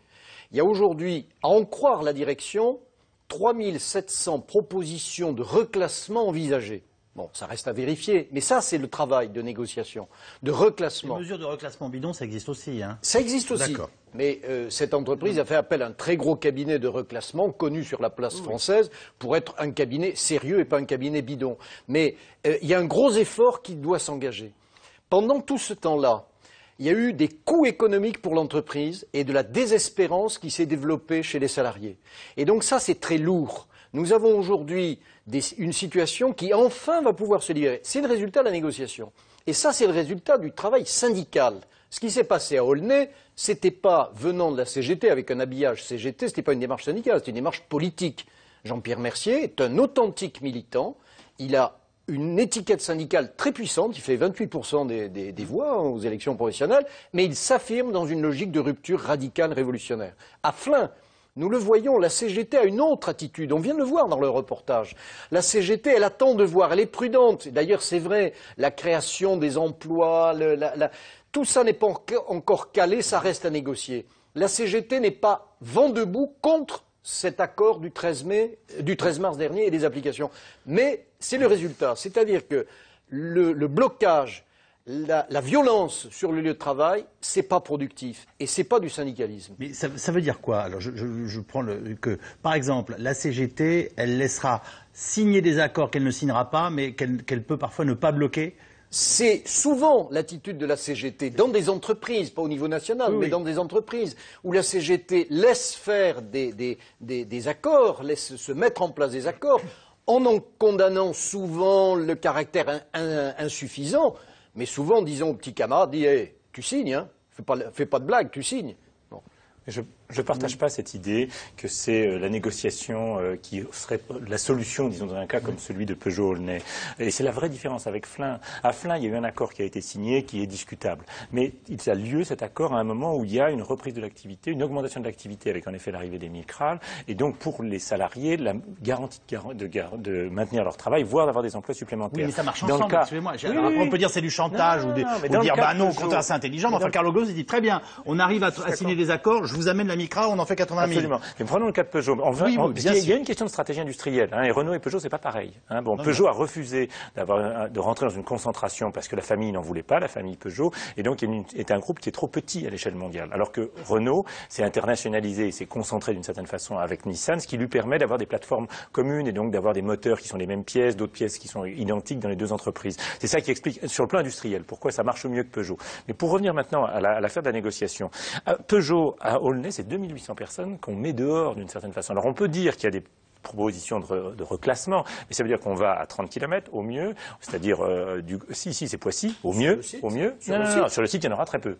Il y a aujourd'hui, à en croire la direction, 3700 propositions de reclassement envisagées. Bon, ça reste à vérifier, mais ça, c'est le travail de négociation, de reclassement. Les mesures de reclassement bidon, ça existe aussi, hein? Ça existe aussi. Mais cette entreprise a fait appel à un très gros cabinet de reclassement, connu sur la place française, pour être un cabinet sérieux et pas un cabinet bidon. Mais il y a un gros effort qui doit s'engager. Pendant tout ce temps-là, il y a eu des coûts économiques pour l'entreprise et de la désespérance qui s'est développée chez les salariés. Et donc ça, c'est très lourd. Nous avons aujourd'hui une situation qui enfin va pouvoir se libérer. C'est le résultat de la négociation. Et ça, c'est le résultat du travail syndical. Ce qui s'est passé à Aulnay, c'était pas venant de la CGT avec un habillage CGT, c'était pas une démarche syndicale, c'était une démarche politique. Jean-Pierre Mercier est un authentique militant. Il a une étiquette syndicale très puissante, il fait 28% des voix aux élections professionnelles, mais il s'affirme dans une logique de rupture radicale révolutionnaire. À Flins, nous le voyons, la CGT a une autre attitude. On vient de le voir dans le reportage. La CGT, elle attend de voir, elle est prudente. D'ailleurs, c'est vrai, la création des emplois, tout ça n'est pas encore calé, ça reste à négocier. La CGT n'est pas vent debout contre cet accord du 13 mars dernier et des applications. Mais c'est le résultat. C'est-à-dire que le blocage, la violence sur le lieu de travail, c'est pas productif et c'est pas du syndicalisme. Mais ça veut dire quoi? Alors je prends que, par exemple, la CGT, elle laissera signer des accords qu'elle ne signera pas, mais qu'elle peut parfois ne pas bloquer. C'est souvent l'attitude de la CGT dans des entreprises, pas au niveau national, mais dans des entreprises où la CGT laisse faire des accords, laisse se mettre en place des accords, en condamnant souvent le caractère insuffisant, mais souvent disons aux petits camarades, hey, tu signes, hein, fais pas de blague, tu signes. Bon. Je ne partage pas cette idée que c'est la négociation qui serait la solution, disons, dans un cas comme celui de Peugeot-Aulnay. Et c'est la vraie différence avec Flins. À Flins, il y a eu un accord qui a été signé, qui est discutable. Mais il a lieu, cet accord, à un moment où il y a une reprise de l'activité, une augmentation de l'activité avec en effet l'arrivée des micrales. Et donc, pour les salariés, la garantie de maintenir leur travail, voire d'avoir des emplois supplémentaires. Oui, mais ça marche ensemble, excusez-moi. On peut dire c'est du chantage ou dire bah non, au contraire, c'est intelligent. Mais enfin, Carlo Ghosn, il dit très bien, on arrive à signer des accords, je vous amène la Micra, on en fait 80 000. Absolument. Mais prenons le cas de Peugeot. Il y a une question de stratégie industrielle. Et Renault et Peugeot, c'est pas pareil. Peugeot a refusé de rentrer dans une concentration parce que la famille n'en voulait pas, la famille Peugeot, et donc est un groupe qui est trop petit à l'échelle mondiale. Alors que Renault s'est internationalisé et s'est concentré d'une certaine façon avec Nissan, ce qui lui permet d'avoir des plateformes communes et donc d'avoir des moteurs qui sont les mêmes pièces, d'autres pièces qui sont identiques dans les deux entreprises. C'est ça qui explique, sur le plan industriel, pourquoi ça marche mieux que Peugeot. Mais pour revenir maintenant à l'affaire de la négociation, Peugeot à Aulnay, c'est 2800 personnes qu'on met dehors d'une certaine façon. Alors on peut dire qu'il y a des propositions de reclassement, mais ça veut dire qu'on va à 30 km au mieux, c'est-à-dire si c'est Poissy, au mieux. Non, sur le site il y en aura très peu.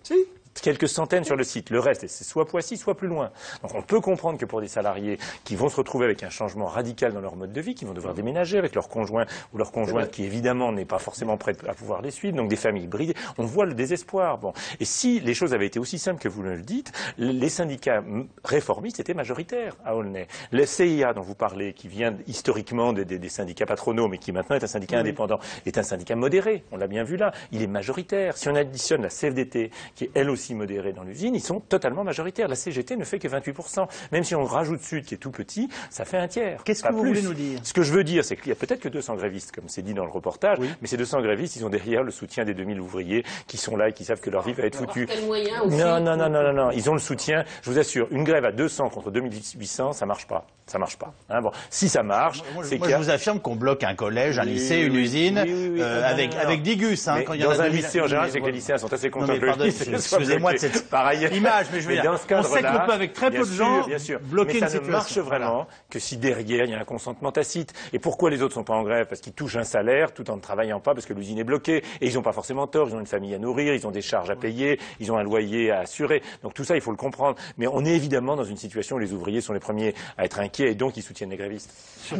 Quelques centaines sur le site. Le reste, c'est soit Poissy, soit plus loin. Donc on peut comprendre que pour des salariés qui vont se retrouver avec un changement radical dans leur mode de vie, qui vont devoir déménager avec leur conjoint ou leur conjointe qui évidemment n'est pas forcément prêt à pouvoir les suivre, donc des familles bridées, on voit le désespoir. Bon. Et si les choses avaient été aussi simples que vous le dites, les syndicats réformistes étaient majoritaires à Aulnay. Le CIA dont vous parlez, qui vient historiquement des syndicats patronaux, mais qui maintenant est un syndicat indépendant, est un syndicat modéré. On l'a bien vu là. Il est majoritaire. Si on additionne la CFDT, qui est elle aussi modérés dans l'usine, ils sont totalement majoritaires. La CGT ne fait que 28%. Même si on rajoute Sud, qui est tout petit, ça fait un tiers. Qu'est-ce que vous voulez nous dire? Ce que je veux dire, c'est qu'il y a peut-être que 200 grévistes, comme c'est dit dans le reportage, mais ces 200 grévistes, ils ont derrière le soutien des 2000 ouvriers qui sont là et qui savent que leur vie va être foutue. Non. Ils ont le soutien. Je vous assure, une grève à 200 contre 2800, ça marche pas. Ça marche pas. Bon, si ça marche, c'est je vous affirme qu'on bloque un collège, un lycée, une usine, avec Digus. Quand il y dans un lycée, en général, c'est que les lycéens sont assez contents de le lycée. Excusez-moi de cette image, mais je veux dire, on sait qu'on peut avec très peu de gens bloquer une situation. Mais ça ne marche vraiment que si derrière il y a un consentement tacite. Et pourquoi les autres sont pas en grève? Parce qu'ils touchent un salaire tout en ne travaillant pas, parce que l'usine est bloquée. Et ils n'ont pas forcément tort, ils ont une famille à nourrir, ils ont des charges à payer, ils ont un loyer à assurer. Donc tout ça, il faut le comprendre. Mais on est évidemment dans une situation où les ouvriers sont les premiers à être inquiets et donc ils soutiennent les grévistes.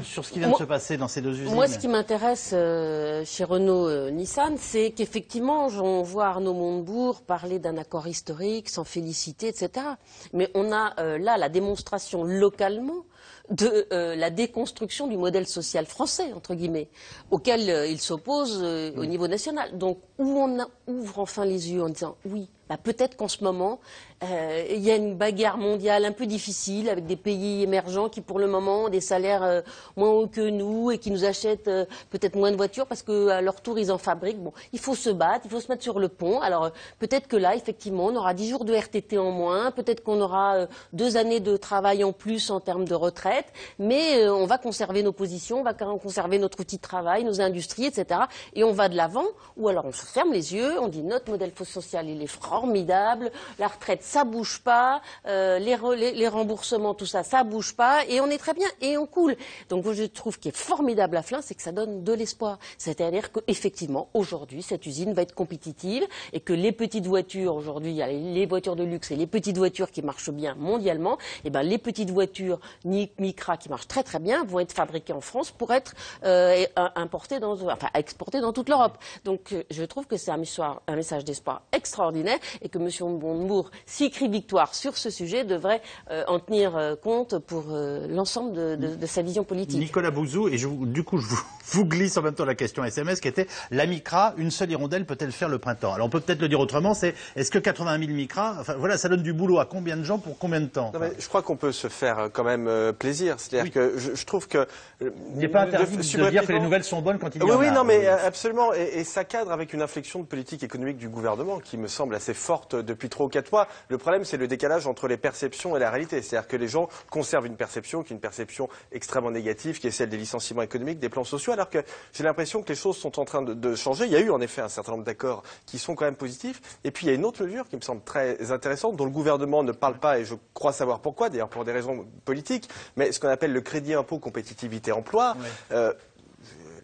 Sur ce qui vient de se passer dans ces deux usines. Moi, ce qui m'intéresse chez Renault-Nissan, c'est qu'effectivement, on voit Arnaud Montebourg parler d'un accord historique, s'en féliciter, etc. Mais on a là la démonstration localement de la déconstruction du modèle social français, entre guillemets, auquel il s'oppose au niveau national. Donc, où on ouvre enfin les yeux en disant oui, peut-être qu'en ce moment, il y a une bagarre mondiale un peu difficile avec des pays émergents qui, pour le moment, ont des salaires moins hauts que nous et qui nous achètent peut-être moins de voitures parce qu'à leur tour, ils en fabriquent. Bon, il faut se battre, il faut se mettre sur le pont. Alors, peut-être que là, effectivement, on aura 10 jours de RTT en moins, peut-être qu'on aura 2 années de travail en plus en termes de retraite, mais on va conserver nos positions, on va conserver notre outil de travail, nos industries, etc. Et on va de l'avant, ou alors on se ferme les yeux, on dit notre modèle social, il est formidable, la retraite, ça bouge pas, les remboursements, tout ça, ça bouge pas, et on est très bien, et on coule. Donc je trouve qu'il est formidable à Flins, c'est que ça donne de l'espoir. C'est-à-dire qu'effectivement, aujourd'hui, cette usine va être compétitive, et que les petites voitures, aujourd'hui, il y a les voitures de luxe et les petites voitures qui marchent bien mondialement, et ben les petites voitures Micra qui marchent très très bien vont être fabriquées en France pour être exportées dans toute l'Europe. Donc je trouve que c'est un message d'espoir extraordinaire et que M. Montebourg, s'il crie victoire sur ce sujet, devrait en tenir compte pour l'ensemble de sa vision politique. Nicolas Bouzou, et du coup je vous glisse en même temps la question SMS qui était la Micra, une seule hirondelle peut-elle faire le printemps? Alors on peut peut-être le dire autrement, c'est est-ce que 80 000 Micra, enfin voilà, ça donne du boulot à combien de gens pour combien de temps? Non, mais je crois qu'on peut se faire quand même plaisir. plaisir. C'est-à-dire que je trouve que... Il n'est pas interdit de dire que les nouvelles sont bonnes quand il y en a. Oui, non, mais absolument. Et ça cadre avec une inflexion de politique économique du gouvernement qui me semble assez forte depuis 3 ou 4 mois. Le problème, c'est le décalage entre les perceptions et la réalité. C'est-à-dire que les gens conservent une perception qui est une perception extrêmement négative, qui est celle des licenciements économiques, des plans sociaux, alors que j'ai l'impression que les choses sont en train de changer. Il y a eu en effet un certain nombre d'accords qui sont quand même positifs. Et puis il y a une autre mesure qui me semble très intéressante, dont le gouvernement ne parle pas, et je crois savoir pourquoi, d'ailleurs pour des raisons politiques, mais ce qu'on appelle le crédit impôt compétitivité emploi. Ouais.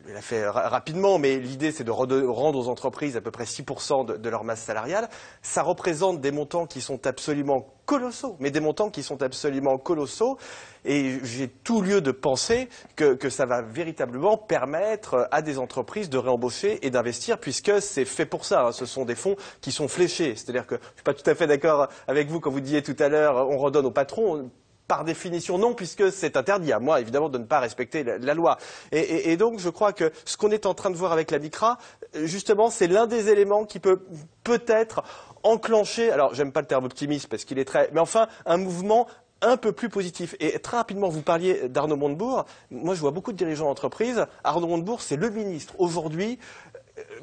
Il l'a fait rapidement, mais l'idée c'est de rendre aux entreprises à peu près 6% de leur masse salariale. Ça représente des montants qui sont absolument colossaux, mais des montants qui sont absolument colossaux. Et j'ai tout lieu de penser que ça va véritablement permettre à des entreprises de réembaucher et d'investir, puisque c'est fait pour ça. Hein. Ce sont des fonds qui sont fléchés. C'est-à-dire que je ne suis pas tout à fait d'accord avec vous quand vous disiez tout à l'heure on redonne aux patrons. Par définition, non, puisque c'est interdit à moi, évidemment, de ne pas respecter la loi. Et donc, je crois que ce qu'on est en train de voir avec la MICRA, justement, c'est l'un des éléments qui peut peut-être enclencher, alors j'aime pas le terme optimiste parce qu'il est très, mais enfin, un mouvement un peu plus positif. Et très rapidement, vous parliez d'Arnaud Montebourg. Moi, je vois beaucoup de dirigeants d'entreprise. Arnaud Montebourg, c'est le ministre aujourd'hui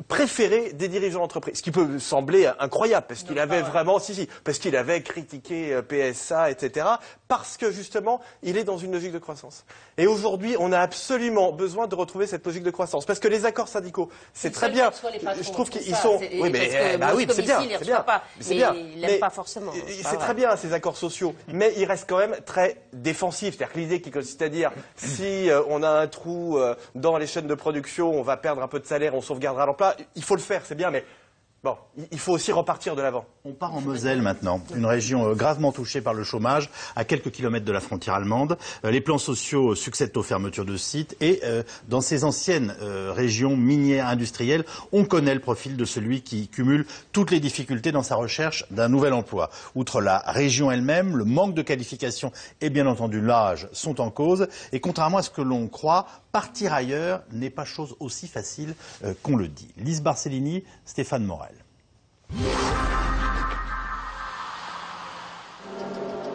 préféré des dirigeants d'entreprise, ce qui peut sembler incroyable, parce qu'il avait vraiment, parce qu'il avait critiqué PSA, etc., parce que justement, il est dans une logique de croissance. Et aujourd'hui, on a absolument besoin de retrouver cette logique de croissance, parce que les accords syndicaux, c'est très bien. Je trouve qu'ils sont, oui, mais c'est bien, c'est bien, c'est bien, il l'aime pas forcément. C'est très bien ces accords sociaux, mais ils restent quand même très défensifs. C'est-à-dire que l'idée qui consiste à dire, si on a un trou dans les chaînes de production, on va perdre un peu de salaire, on sauvegardera l'emploi. Il faut le faire, c'est bien, mais bon, il faut aussi repartir de l'avant. On part en Moselle maintenant, une région gravement touchée par le chômage, à quelques kilomètres de la frontière allemande. Les plans sociaux succèdent aux fermetures de sites et dans ces anciennes régions minières industrielles, on connaît le profil de celui qui cumule toutes les difficultés dans sa recherche d'un nouvel emploi. Outre la région elle-même, le manque de qualification et bien entendu l'âge sont en cause. Et contrairement à ce que l'on croit, partir ailleurs n'est pas chose aussi facile qu'on le dit. Lise Barcellini, Stéphane Morel.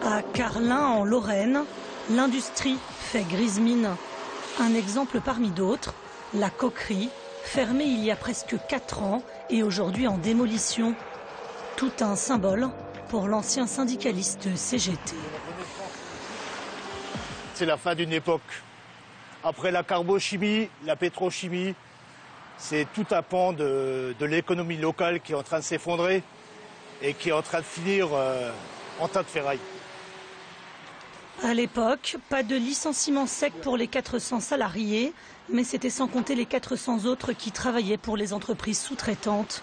À Carlin, en Lorraine, l'industrie fait grise mine. Un exemple parmi d'autres, la coquerie, fermée il y a presque 4 ans et aujourd'hui en démolition. Tout un symbole pour l'ancien syndicaliste CGT. C'est la fin d'une époque. Après la carbochimie, la pétrochimie, c'est tout un pan de l'économie locale qui est en train de s'effondrer et qui est en train de finir en tas de ferraille. À l'époque, pas de licenciement sec pour les 400 salariés, mais c'était sans compter les 400 autres qui travaillaient pour les entreprises sous-traitantes.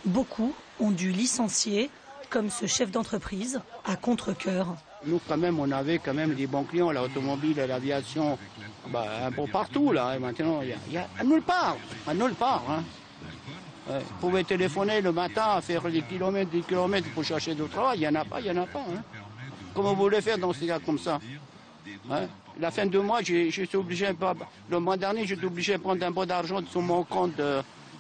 Beaucoup ont dû licencier, comme ce chef d'entreprise, à contre-cœur. Nous, quand même, on avait quand même des bons clients, l'automobile et l'aviation, un peu partout, là. Et maintenant, il y a à nulle part, hein. Vous pouvez téléphoner le matin, faire des kilomètres pour chercher du travail, il n'y en a pas, hein. Comment vous voulez faire dans ces cas comme ça, hein? La fin de mois, je suis obligé, le mois dernier, j'étais obligé de prendre un peu d'argent sur mon compte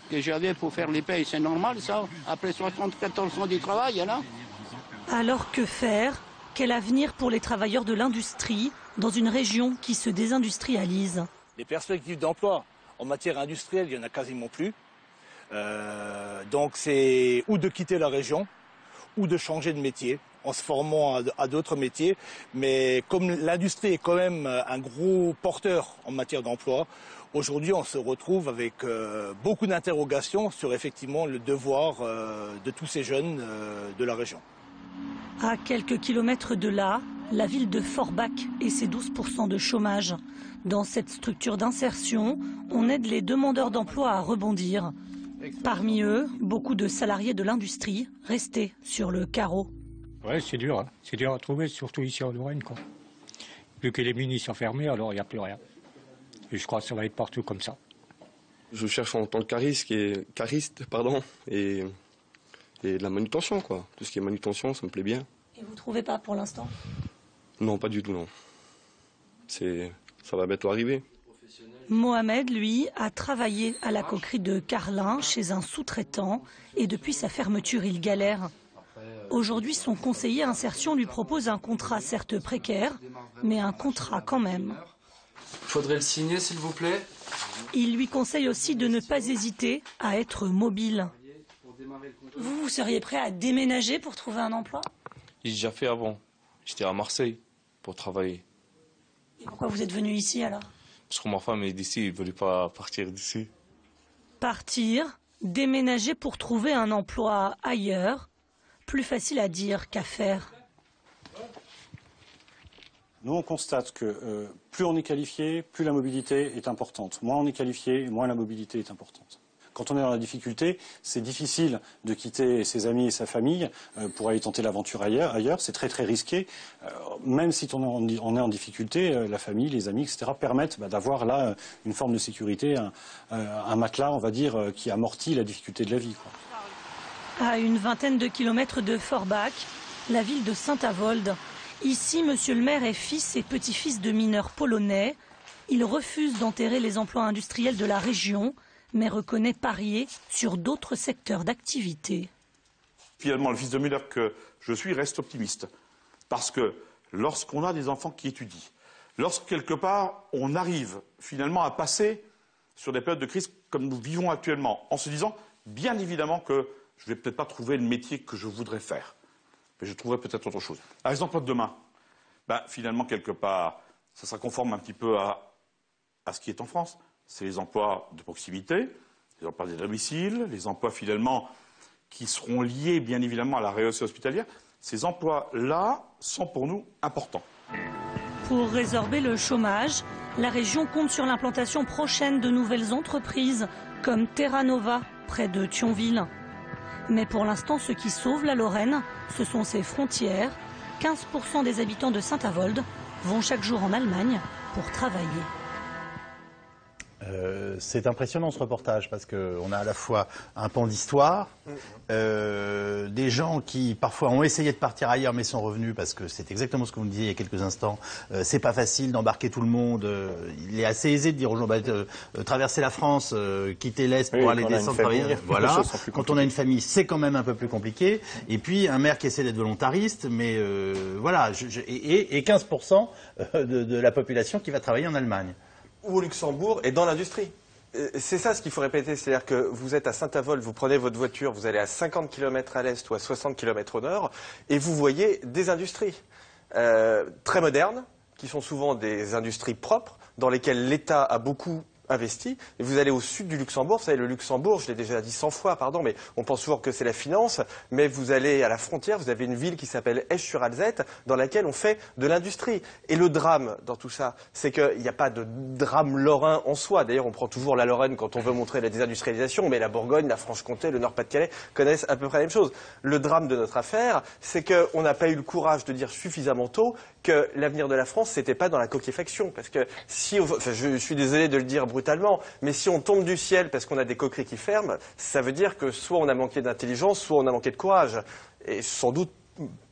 que j'avais pour faire les payes. C'est normal, ça? Après 74 ans de travail, il y en a. Alors que faire? Quel avenir pour les travailleurs de l'industrie dans une région qui se désindustrialise? Les perspectives d'emploi en matière industrielle, il n'y en a quasiment plus. Donc c'est ou de quitter la région ou de changer de métier en se formant à d'autres métiers. Mais comme l'industrie est quand même un gros porteur en matière d'emploi, aujourd'hui on se retrouve avec beaucoup d'interrogations sur effectivement le devoir de tous ces jeunes de la région. À quelques kilomètres de là, la ville de Forbach et ses 12% de chômage. Dans cette structure d'insertion, on aide les demandeurs d'emploi à rebondir. Parmi eux, beaucoup de salariés de l'industrie restés sur le carreau. Ouais, c'est dur, hein. C'est dur à trouver, surtout ici en Lorraine, quoi. Vu que les mines sont fermées, alors il n'y a plus rien. Et je crois que ça va être partout comme ça. Je cherche en tant que cariste et de la manutention, quoi. Tout ce qui est manutention, ça me plaît bien. Et vous ne trouvez pas pour l'instant? Non, pas du tout, non. Ça va bientôt arriver. Mohamed, lui, a travaillé à la coquerie de Carlin chez un sous-traitant et depuis sa fermeture, il galère. Aujourd'hui, son conseiller insertion lui propose un contrat certes précaire, mais un contrat quand même. Il faudrait le signer, s'il vous plaît. Il lui conseille aussi de ne pas hésiter à être mobile. Vous seriez prêt à déménager pour trouver un emploi? J'ai déjà fait avant. J'étais à Marseille pour travailler. Et pourquoi vous êtes venu ici alors? Parce que ma femme est d'ici, elle ne voulait pas partir d'ici. Partir, déménager pour trouver un emploi ailleurs, plus facile à dire qu'à faire. Nous, on constate que plus on est qualifié, plus la mobilité est importante. Moins on est qualifié, moins la mobilité est importante. Quand on est dans la difficulté, c'est difficile de quitter ses amis et sa famille pour aller tenter l'aventure ailleurs. C'est très très risqué. Même si on est en difficulté, la famille, les amis, etc. permettent d'avoir là une forme de sécurité, un matelas, on va dire, qui amortit la difficulté de la vie, quoi. À une vingtaine de kilomètres de Forbach, la ville de Saint-Avold. Ici, monsieur le maire est fils et petit-fils de mineurs polonais. Il refuse d'enterrer les emplois industriels de la région, mais reconnaît parier sur d'autres secteurs d'activité. Finalement, le fils de Müller que je suis reste optimiste. Parce que lorsqu'on a des enfants qui étudient, lorsque quelque part on arrive finalement à passer sur des périodes de crise comme nous vivons actuellement, en se disant bien évidemment que je ne vais peut-être pas trouver le métier que je voudrais faire, mais je trouverai peut-être autre chose. Les emplois de demain, finalement quelque part, ça sera conforme un petit peu à ce qui est en France. C'est les emplois de proximité, les emplois des domiciles, les emplois finalement qui seront liés bien évidemment à la réussite hospitalière. Ces emplois-là sont pour nous importants. Pour résorber le chômage, la région compte sur l'implantation prochaine de nouvelles entreprises comme Terra Nova près de Thionville. Mais pour l'instant, ce qui sauve la Lorraine, ce sont ses frontières. 15% des habitants de Saint-Avold vont chaque jour en Allemagne pour travailler. C'est impressionnant ce reportage parce qu'on a à la fois un pan d'histoire, des gens qui parfois ont essayé de partir ailleurs mais sont revenus parce que c'est exactement ce que vous me disiez il y a quelques instants. C'est pas facile d'embarquer tout le monde. Il est assez aisé de dire aux gens traverser la France, quitter l'Est pour aller descendre travailler. Voilà. Quand on a une famille, c'est quand même un peu plus compliqué. Et puis un maire qui essaie d'être volontariste, mais voilà, et 15% de la population qui va travailler en Allemagne. Ou au Luxembourg et dans l'industrie. C'est ça ce qu'il faut répéter, c'est-à-dire que vous êtes à Saint-Avold, vous prenez votre voiture, vous allez à 50 km à l'est ou à 60 km au nord, et vous voyez des industries très modernes, qui sont souvent des industries propres, dans lesquelles l'État a beaucoup investi. Et vous allez au sud du Luxembourg, vous savez, le Luxembourg, je l'ai déjà dit 100 fois, pardon, mais on pense souvent que c'est la finance, mais vous allez à la frontière, vous avez une ville qui s'appelle Esch-sur-Alzette, dans laquelle on fait de l'industrie. Et le drame dans tout ça, c'est qu'il n'y a pas de drame lorrain en soi. D'ailleurs, on prend toujours la Lorraine quand on veut montrer la désindustrialisation, mais la Bourgogne, la Franche-Comté, le Nord-Pas-de-Calais connaissent à peu près la même chose. Le drame de notre affaire, c'est qu'on n'a pas eu le courage de dire suffisamment tôt que l'avenir de la France, c'était pas dans la coquéfaction. Parce que si, je suis désolé de le dire brutalement, mais si on tombe du ciel parce qu'on a des coqueries qui ferment, ça veut dire que soit on a manqué d'intelligence, soit on a manqué de courage. Et sans doute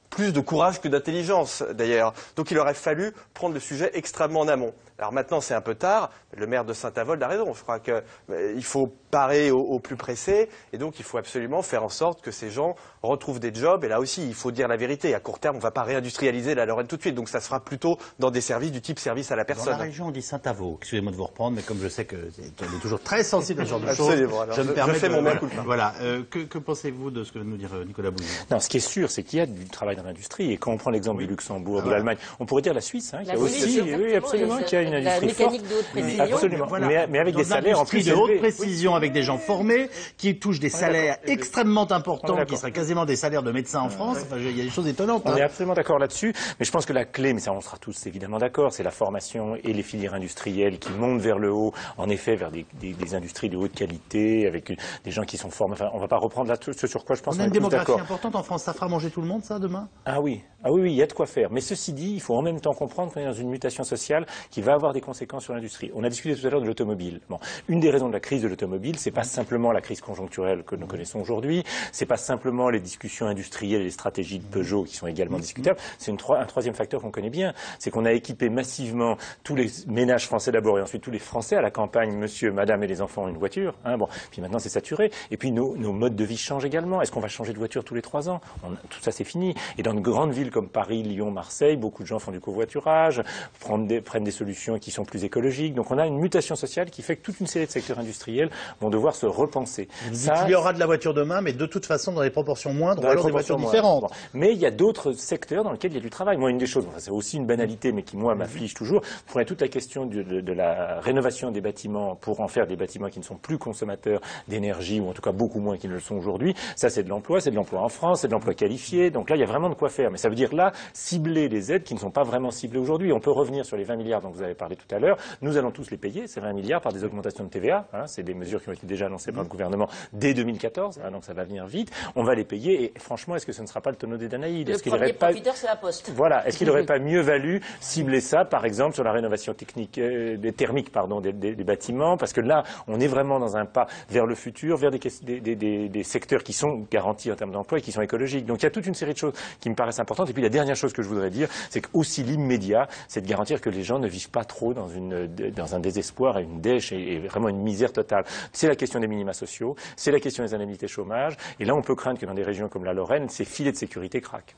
plus de courage que d'intelligence, d'ailleurs. Donc il aurait fallu prendre le sujet extrêmement en amont. Alors maintenant, c'est un peu tard. Le maire de Saint-Avold a raison. Je crois qu'il faut parer au plus pressé. Et donc, il faut absolument faire en sorte que ces gens retrouvent des jobs. Et là aussi, il faut dire la vérité. À court terme, on ne va pas réindustrialiser la Lorraine tout de suite. Donc, ça se fera plutôt dans des services du type service à la personne. Dans la région, on dit Saint-Avold. Excusez-moi de vous reprendre, mais comme je sais qu'elle est toujours très sensible à ce genre de choses, je me permets fais mon voilà. Voilà. Que pensez-vous de ce que vient de nous dire Nicolas Bouzy? Non, ce qui est sûr, c'est qu'il y a du travail dans l'industrie. Et quand on prend l'exemple du Luxembourg, de l'Allemagne, on pourrait dire la Suisse, qui a aussi, oui, absolument, qui a une industrie forte. De haute précision. Absolument. Voilà. Mais avec des salaires en plus de haute précision, avec des gens formés, qui touchent des salaires extrêmement importants, qui seraient quasiment des salaires de médecins en France. Enfin, il y a des choses étonnantes. On est absolument d'accord là-dessus. Mais je pense que la clé, mais ça on sera tous évidemment d'accord, c'est la formation et les filières industrielles qui montent vers le haut, en effet, vers des industries de haute qualité, avec des gens qui sont formés. Enfin, on ne va pas reprendre là ce sur quoi je pense on a une démographie importante en France. Ça fera manger tout le monde, ça, demain? Ah oui, il y a de quoi faire. Mais ceci dit, il faut en même temps comprendre qu'on est dans une mutation sociale qui va avoir des conséquences sur l'industrie. On a discuté tout à l'heure de l'automobile. Bon, une des raisons de la crise de l'automobile, c'est pas simplement la crise conjoncturelle que nous connaissons aujourd'hui, c'est pas simplement les discussions industrielles et les stratégies de Peugeot qui sont également discutables, c'est un troisième facteur qu'on connaît bien, c'est qu'on a équipé massivement tous les ménages français d'abord et ensuite tous les Français à la campagne, monsieur, madame et les enfants ont une voiture, hein, bon, puis maintenant c'est saturé, et puis nos modes de vie changent également. Est-ce qu'on va changer de voiture tous les 3 ans? Tout ça c'est fini. Et dans de grandes villes comme Paris, Lyon, Marseille, beaucoup de gens font du covoiturage, prennent des solutions qui sont plus écologiques. Donc on a une mutation sociale qui fait que toute une série de secteurs industriels vont devoir se repenser. Il y aura de la voiture demain, mais de toute façon dans des proportions moindres, ou alors des voitures différentes. Bon. Mais il y a d'autres secteurs dans lesquels il y a du travail. Moi, une des choses, c'est aussi une banalité, mais qui moi m'afflige toujours, vous prenez toute la question de la rénovation des bâtiments pour en faire des bâtiments qui ne sont plus consommateurs d'énergie, ou en tout cas beaucoup moins qu'ils ne le sont aujourd'hui. Ça, c'est de l'emploi en France, c'est de l'emploi qualifié. Donc là, il y a vraiment de quoi faire. Mais ça veut dire là, cibler les aides qui ne sont pas vraiment ciblées aujourd'hui. On peut revenir sur les 20 milliards dont vous avez parlé tout à l'heure. Nous allons tous les payer, ces 20 milliards, par des augmentations de TVA. Hein, c'est des mesures qui ont été déjà annoncées par le gouvernement dès 2014. Hein, donc ça va venir vite. On va les payer. Et franchement, est-ce que ce ne sera pas le tonneau des Danaïdes? Le premier profiteur, c'est la Poste. Voilà. Est-ce qu'il n'aurait pas mieux valu cibler ça, par exemple, sur la rénovation thermique des bâtiments? Parce que là, on est vraiment dans un pas vers le futur, vers des secteurs qui sont garantis en termes d'emploi et qui sont écologiques. Donc il y a toute une série de choses qui me paraissent importantes. Et puis la dernière chose que je voudrais dire, c'est qu'aussi l'immédiat, c'est de garantir que les gens ne vivent pas trop dans un désespoir et une dèche et vraiment une misère totale. C'est la question des minima sociaux, c'est la question des indemnités chômage. Et là, on peut craindre que dans des régions comme la Lorraine, ces filets de sécurité craquent.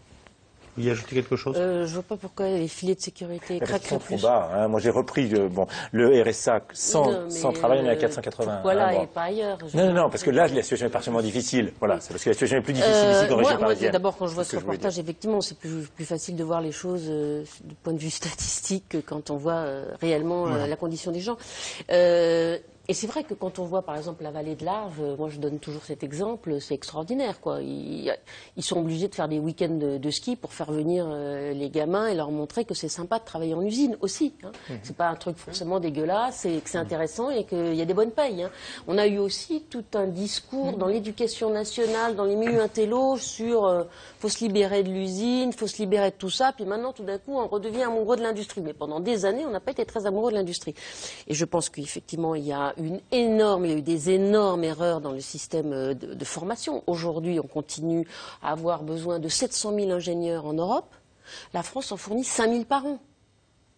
Vous y ajoutez quelque chose? Je vois pas pourquoi les filets de sécurité craqueraient plus. Trop bas, hein. Moi, j'ai repris le RSA sans travail, on est à 480. Voilà, et pas ailleurs. Non, parce que là, la situation est particulièrement difficile. Voilà, c'est parce que la situation est plus difficile ici qu'en région parisienne. D'abord, quand je vois ce reportage, effectivement, c'est plus facile de voir les choses du point de vue statistique que quand on voit réellement la condition des gens. Et c'est vrai que quand on voit par exemple la vallée de l'Arve, moi je donne toujours cet exemple, c'est extraordinaire quoi. Ils sont obligés de faire des week-ends de ski pour faire venir les gamins et leur montrer que c'est sympa de travailler en usine aussi. Hein. C'est pas un truc forcément dégueulasse et que c'est intéressant et qu'il y a des bonnes payes. Hein. On a eu aussi tout un discours dans l'éducation nationale, dans les milieux intellos sur faut se libérer de l'usine, faut se libérer de tout ça. Puis maintenant tout d'un coup on redevient amoureux de l'industrie. Mais pendant des années on n'a pas été très amoureux de l'industrie. Et je pense qu'effectivement il y a eu des énormes erreurs dans le système de formation. Aujourd'hui, on continue à avoir besoin de 700 000 ingénieurs en Europe. La France en fournit 5 000 par an.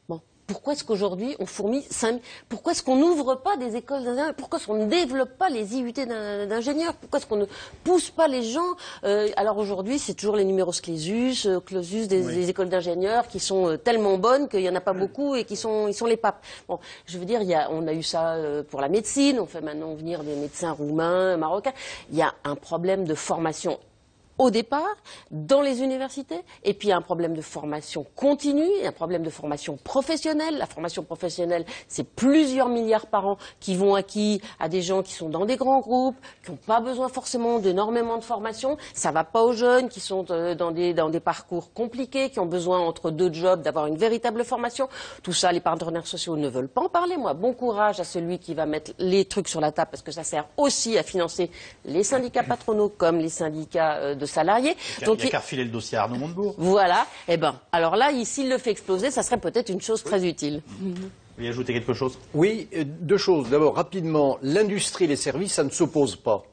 Bon. Pourquoi est-ce qu'aujourd'hui on fournit 5 000 ? Pourquoi est-ce qu'on n'ouvre pas des écoles d'ingénieurs ? Pourquoi est-ce qu'on ne développe pas les IUT d'ingénieurs ? Pourquoi est-ce qu'on ne pousse pas les gens alors aujourd'hui, c'est toujours les numéros clausus des écoles d'ingénieurs qui sont tellement bonnes qu'il n'y en a pas beaucoup et ils sont les papes. Bon, je veux dire, on a eu ça pour la médecine, on fait maintenant venir des médecins roumains, marocains. Il y a un problème de formation au départ, dans les universités, et puis il y a un problème de formation continue, et un problème de formation professionnelle. La formation professionnelle, c'est plusieurs milliards par an qui vont acquis à des gens qui sont dans des grands groupes, qui n'ont pas besoin forcément d'énormément de formation. Ça va pas aux jeunes qui sont dans des parcours compliqués, qui ont besoin entre 2 jobs d'avoir une véritable formation. Tout ça, les partenaires sociaux ne veulent pas en parler. Moi, bon courage à celui qui va mettre les trucs sur la table, parce que ça sert aussi à financer les syndicats patronaux comme les syndicats de salariés. Donc, il n'y a qu'à refiler le dossier à Arnaud Montebourg. Voilà. Eh ben, alors là, s'il le fait exploser, ça serait peut-être une chose très utile. Vous voulez ajouter quelque chose? Oui, 2 choses. D'abord, rapidement, l'industrie et les services, ça ne s'oppose pas.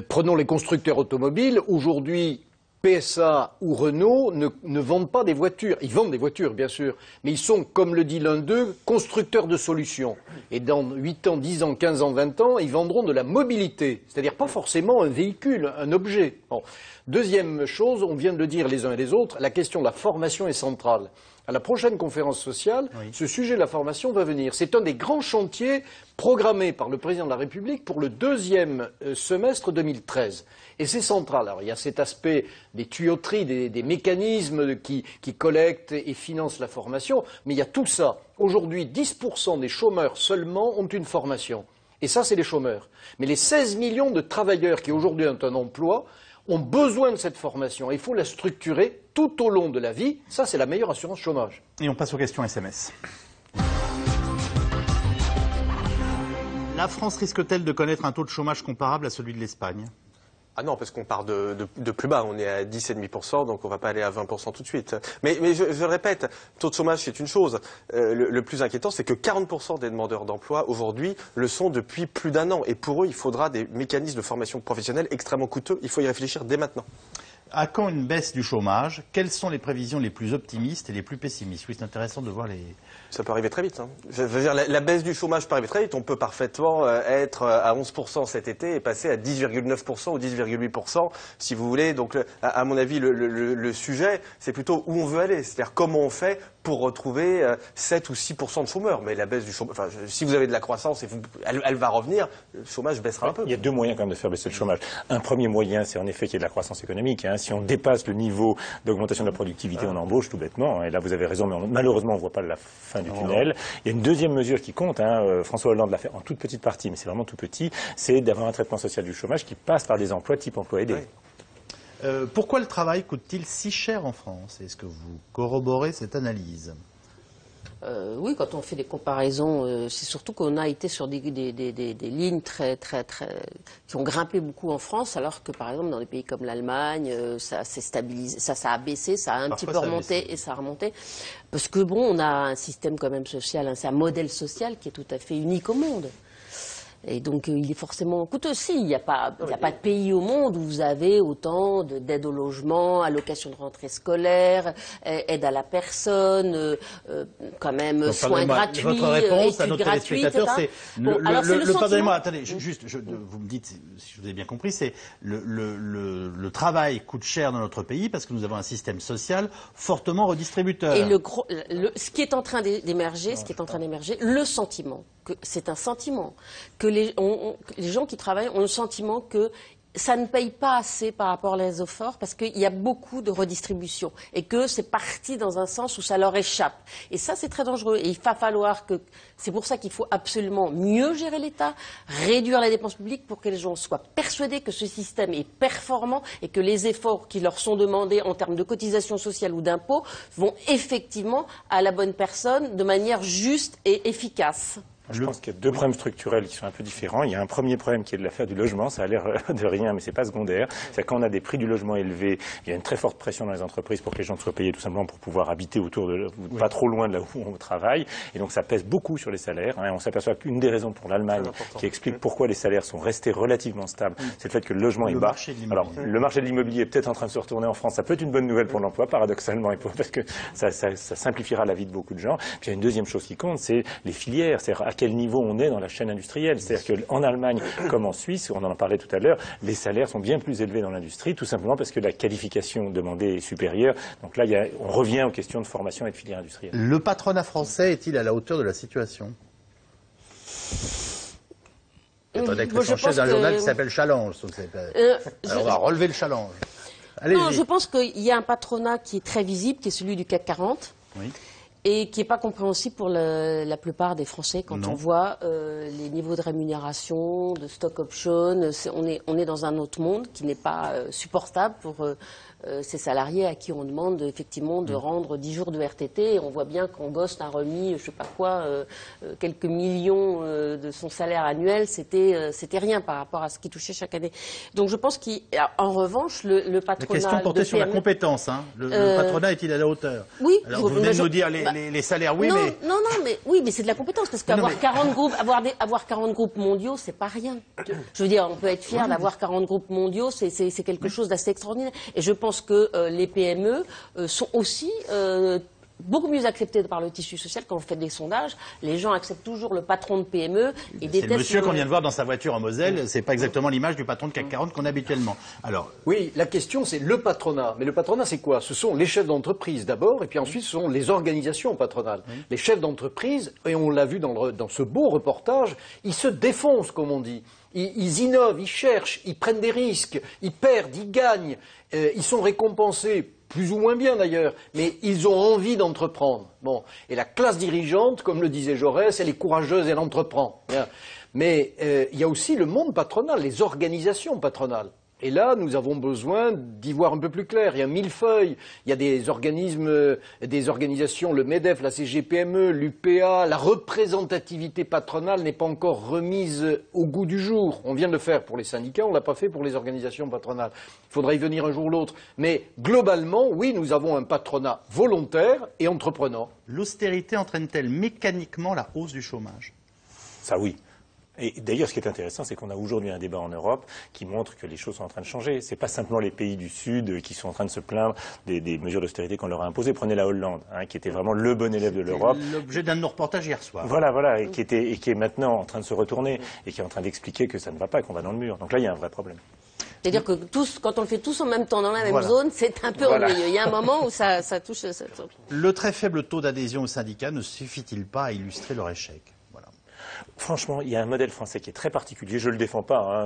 Prenons les constructeurs automobiles. Aujourd'hui, PSA ou Renault ne vendent pas des voitures. Ils vendent des voitures, bien sûr, mais ils sont, comme le dit l'un d'eux, constructeurs de solutions. Et dans 8 ans, 10 ans, 15 ans, 20 ans, ils vendront de la mobilité, c'est-à-dire pas forcément un véhicule, un objet. Bon. Deuxième chose, on vient de le dire les uns et les autres, la question de la formation est centrale. À la prochaine conférence sociale, ce sujet de la formation va venir. C'est un des grands chantiers programmés par le président de la République pour le 2e semestre 2013. Et c'est central. Alors, il y a cet aspect des tuyauteries, des mécanismes qui collectent et financent la formation, mais il y a tout ça. Aujourd'hui, 10% des chômeurs seulement ont une formation. Et ça, c'est les chômeurs. Mais les 16 millions de travailleurs qui aujourd'hui ont un emploi ont besoin de cette formation. Il faut la structurer tout au long de la vie. Ça, c'est la meilleure assurance chômage. Et on passe aux questions SMS. La France risque-t-elle de connaître un taux de chômage comparable à celui de l'Espagne? Ah non, parce qu'on part de plus bas, on est à 10,5%, donc on ne va pas aller à 20% tout de suite. Mais je le répète, taux de chômage c'est une chose. Le plus inquiétant, c'est que 40% des demandeurs d'emploi aujourd'hui le sont depuis plus d'1 an. Et pour eux, il faudra des mécanismes de formation professionnelle extrêmement coûteux. Il faut y réfléchir dès maintenant. À quand une baisse du chômage? Quelles sont les prévisions les plus optimistes et les plus pessimistes? Oui, c'est intéressant de voir les... Ça peut arriver très vite. Hein. Je veux dire, la baisse du chômage peut arriver très vite. On peut parfaitement être à 11% cet été et passer à 10,9% ou 10,8% si vous voulez. Donc, à mon avis, le sujet, c'est plutôt où on veut aller. C'est-à-dire comment on fait pour retrouver 7 ou 6% de chômeurs. Mais la baisse du chômage, enfin, si vous avez de la croissance et elle va revenir, le chômage baissera un peu. Il y a deux moyens quand même de faire baisser le chômage. Un premier moyen, c'est en effet qu'il y ait de la croissance économique. Hein. Si on dépasse le niveau d'augmentation de la productivité, on embauche tout bêtement. Et là, vous avez raison, mais malheureusement, on ne voit pas la fin du tunnel. Il y a une deuxième mesure qui compte. Hein. François Hollande l'a fait en toute petite partie, mais c'est vraiment tout petit. C'est d'avoir un traitement social du chômage qui passe par des emplois type emploi aidé. Pourquoi le travail coûte-t-il si cher en France? Est-ce que vous corroborez cette analyse? Oui, quand on fait des comparaisons, c'est surtout qu'on a été sur des lignes qui ont grimpé beaucoup en France, alors que par exemple dans des pays comme l'Allemagne, ça s'est stabilisé, ça a baissé, ça a un petit peu remonté et ça a remonté, parce que bon, on a un système quand même social, c'est un modèle social qui est tout à fait unique au monde. Et donc, il est forcément coûteux. Si, il n'y a pas de pays au monde où vous avez autant d'aide au logement, allocation de rentrée scolaire, aide à la personne, quand même donc, soins gratuits, votre réponse à études notre gratuites, téléspectateur, c'est pardonnez-moi, attendez, vous me dites, si je vous ai bien compris, c'est le travail coûte cher dans notre pays parce que nous avons un système social fortement redistributeur. Et ce qui est en train d'émerger, le sentiment, c'est un sentiment que les gens qui travaillent ont le sentiment que ça ne paye pas assez par rapport à les efforts parce qu'il y a beaucoup de redistribution et que c'est parti dans un sens où ça leur échappe. Et ça, c'est très dangereux. Et il va falloir c'est pour ça qu'il faut absolument mieux gérer l'État, réduire la dépense publique pour que les gens soient persuadés que ce système est performant et que les efforts qui leur sont demandés en termes de cotisation sociale ou d'impôts vont effectivement à la bonne personne de manière juste et efficace. Je pense qu'il y a deux problèmes structurels qui sont un peu différents. Il y a un premier problème qui est de l'affaire du logement. Ça a l'air de rien, mais c'est pas secondaire. C'est quand on a des prix du logement élevés, il y a une très forte pression dans les entreprises pour que les gens soient payés tout simplement pour pouvoir habiter pas trop loin de là où on travaille. Et donc ça pèse beaucoup sur les salaires. Hein. On s'aperçoit qu'une des raisons pour l'Allemagne qui explique pourquoi les salaires sont restés relativement stables, c'est le fait que le logement est bas. Alors, le marché de l'immobilier est peut-être en train de se retourner en France. Ça peut être une bonne nouvelle pour l'emploi, paradoxalement, parce que ça simplifiera la vie de beaucoup de gens. Puis il y a une deuxième chose qui compte, c'est les filières. C'est-à-dire à quel niveau on est dans la chaîne industrielle. C'est-à-dire qu'en Allemagne, comme en Suisse, on en parlait tout à l'heure, les salaires sont bien plus élevés dans l'industrie, tout simplement parce que la qualification demandée est supérieure. Donc là, on revient aux questions de formation et de filière industrielle. Le patronat français est-il à la hauteur de la situation? Attendez, que je chef d'un journal qui s'appelle Challenge. Alors, on va relever le challenge. Non, je pense qu'il y a un patronat qui est très visible, qui est celui du CAC 40. Oui. Et qui n'est pas compréhensible pour la plupart des Français quand on voit les niveaux de rémunération, de stock option. On est dans un autre monde qui n'est pas supportable pour ces salariés à qui on demande effectivement de rendre 10 jours de RTT. Et on voit bien quand Ghost a remis, je ne sais pas quoi, quelques millions de son salaire annuel, c'était rien par rapport à ce qu'il touchait chaque année. Donc je pense qu'en revanche, le patronat... La question portait sur la compétence. Hein. Le patronat est-il à la hauteur? Oui. Alors vous venez de nous dire les salaires, oui, mais c'est de la compétence, parce qu'avoir 40 groupes, avoir 40 groupes mondiaux, c'est pas rien. Je veux dire, on peut être fier d'avoir 40 groupes mondiaux, c'est quelque chose d'assez extraordinaire. Et je pense que les PME sont aussi beaucoup mieux acceptées par le tissu social. Quand on fait des sondages, les gens acceptent toujours le patron de PME et détestent... C'est le monsieur qu'on vient de voir dans sa voiture en Moselle, c'est pas exactement l'image du patron de CAC 40 qu'on a habituellement. Alors... Oui, la question c'est le patronat. Mais le patronat c'est quoi? Ce sont les chefs d'entreprise d'abord, et puis ensuite ce sont les organisations patronales. Les chefs d'entreprise, et on l'a vu dans ce beau reportage, ils se défoncent, comme on dit. Ils innovent, ils cherchent, ils prennent des risques, ils perdent, ils gagnent, ils sont récompensés, plus ou moins bien d'ailleurs, mais ils ont envie d'entreprendre. Bon. Et la classe dirigeante, comme le disait Jaurès, elle est courageuse, elle entreprend. Bien. Mais il y a aussi le monde patronal, les organisations patronales. Et là, nous avons besoin d'y voir un peu plus clair. Il y a un millefeuille. Il y a des organismes, des organisations, le MEDEF, la CGPME, l'UPA. La représentativité patronale n'est pas encore remise au goût du jour. On vient de le faire pour les syndicats, on ne l'a pas fait pour les organisations patronales. Il faudra y venir un jour ou l'autre. Mais globalement, oui, nous avons un patronat volontaire et entreprenant. L'austérité entraîne-t-elle mécaniquement la hausse du chômage? Ça, oui. Et d'ailleurs, ce qui est intéressant, c'est qu'on a aujourd'hui un débat en Europe qui montre que les choses sont en train de changer. C'est pas simplement les pays du Sud qui sont en train de se plaindre des mesures d'austérité qu'on leur a imposées. Prenez la Hollande, qui était vraiment le bon élève de l'Europe. L'objet d'un de nos reportages hier soir. Voilà, et qui est maintenant en train de se retourner et qui est en train d'expliquer que ça ne va pas et qu'on va dans le mur. Donc là, il y a un vrai problème. C'est-à-dire que quand on le fait tous en même temps dans la même zone, c'est un peu ennuyeux. Il y a un moment où ça touche. Le très faible taux d'adhésion aux syndicats ne suffit-il pas à illustrer leur échec? Franchement, il y a un modèle français qui est très particulier, je ne le défends pas,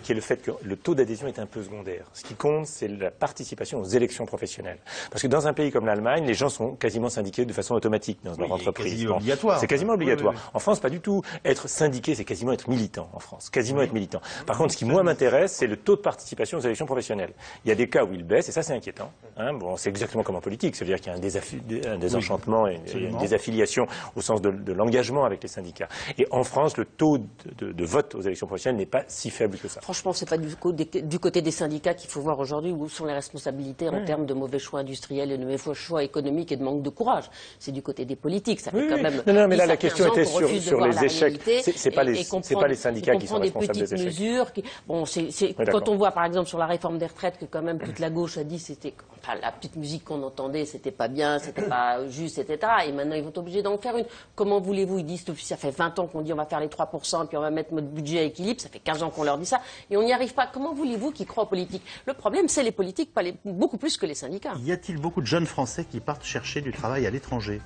qui est le fait que le taux d'adhésion est un peu secondaire. Ce qui compte, c'est la participation aux élections professionnelles. Parce que dans un pays comme l'Allemagne, les gens sont quasiment syndiqués de façon automatique dans leur entreprise. C'est quasiment obligatoire. C'est quasiment obligatoire. En France, pas du tout. Être syndiqué, c'est quasiment être militant en France. Quasiment être militant. Par contre, ce qui, moi, m'intéresse, c'est le taux de participation aux élections professionnelles. Il y a des cas où il baisse, et ça, c'est inquiétant. C'est exactement comme en politique. Ça veut dire qu'il y a un désenchantement et une désaffiliation au sens de l'engagement avec les syndicats. Et en France, le taux de vote aux élections professionnelles n'est pas si faible que ça. Franchement, c'est pas du côté des syndicats qu'il faut voir aujourd'hui où sont les responsabilités en termes de mauvais choix industriels et de mauvais choix économiques et de manque de courage. C'est du côté des politiques. Ça fait quand même. Non, mais là, la question était sur les échecs. C'est pas les syndicats qui sont responsables des échecs. Mesures quand on voit, par exemple, sur la réforme des retraites que quand même toute la gauche a dit c'était, la petite musique qu'on entendait, c'était pas bien, c'était pas juste, etc. Et maintenant, ils vont être obligés d'en faire une. Comment voulez-vous? Ils disent, ça fait 20 ans qu'on dit on va faire les 3%, puis on va mettre notre budget à équilibre, ça fait 15 ans qu'on leur dit ça, et on n'y arrive pas. Comment voulez-vous qu'ils croient aux politiques? Le problème, c'est les politiques, beaucoup plus que les syndicats. Y a-t-il beaucoup de jeunes Français qui partent chercher du travail à l'étranger?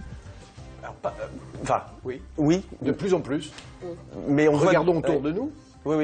Oui, de plus en plus. Mais regardons autour de nous.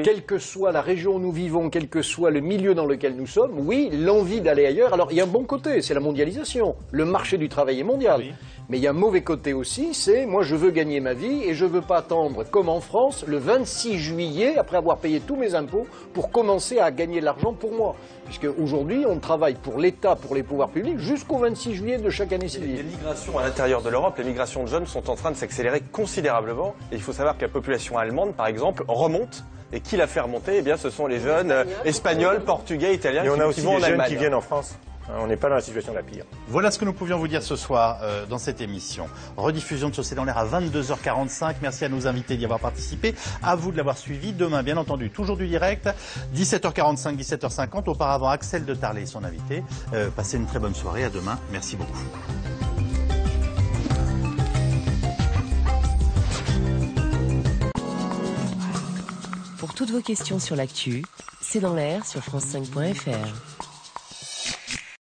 Quelle que soit la région où nous vivons, quel que soit le milieu dans lequel nous sommes, oui, l'envie d'aller ailleurs. Alors, il y a un bon côté, c'est la mondialisation. Le marché du travail est mondial. Mais il y a un mauvais côté aussi, c'est moi je veux gagner ma vie et je ne veux pas attendre, comme en France, le 26 juillet, après avoir payé tous mes impôts, pour commencer à gagner de l'argent pour moi. Puisque aujourd'hui, on travaille pour l'État, pour les pouvoirs publics, jusqu'au 26 juillet de chaque année civile. Les migrations à l'intérieur de l'Europe, les migrations de jeunes sont en train de s'accélérer considérablement. Et il faut savoir que la population allemande, par exemple, remonte. Et qui l'a fait remonter? Eh bien, ce sont les jeunes espagnols, portugais, italiens qui vont en Allemagne. Et on a aussi des jeunes qui viennent en France. On n'est pas dans la situation la pire. Voilà ce que nous pouvions vous dire ce soir dans cette émission. Rediffusion de C'est dans l'air à 22h45. Merci à nos invités d'y avoir participé. À vous de l'avoir suivi. Demain, bien entendu, toujours du direct. 17h45, 17h50. Auparavant, Axel de Tarlet, son invité. Passez une très bonne soirée. À demain. Merci beaucoup. Pour toutes vos questions sur l'actu, C'est dans l'air sur France5.fr.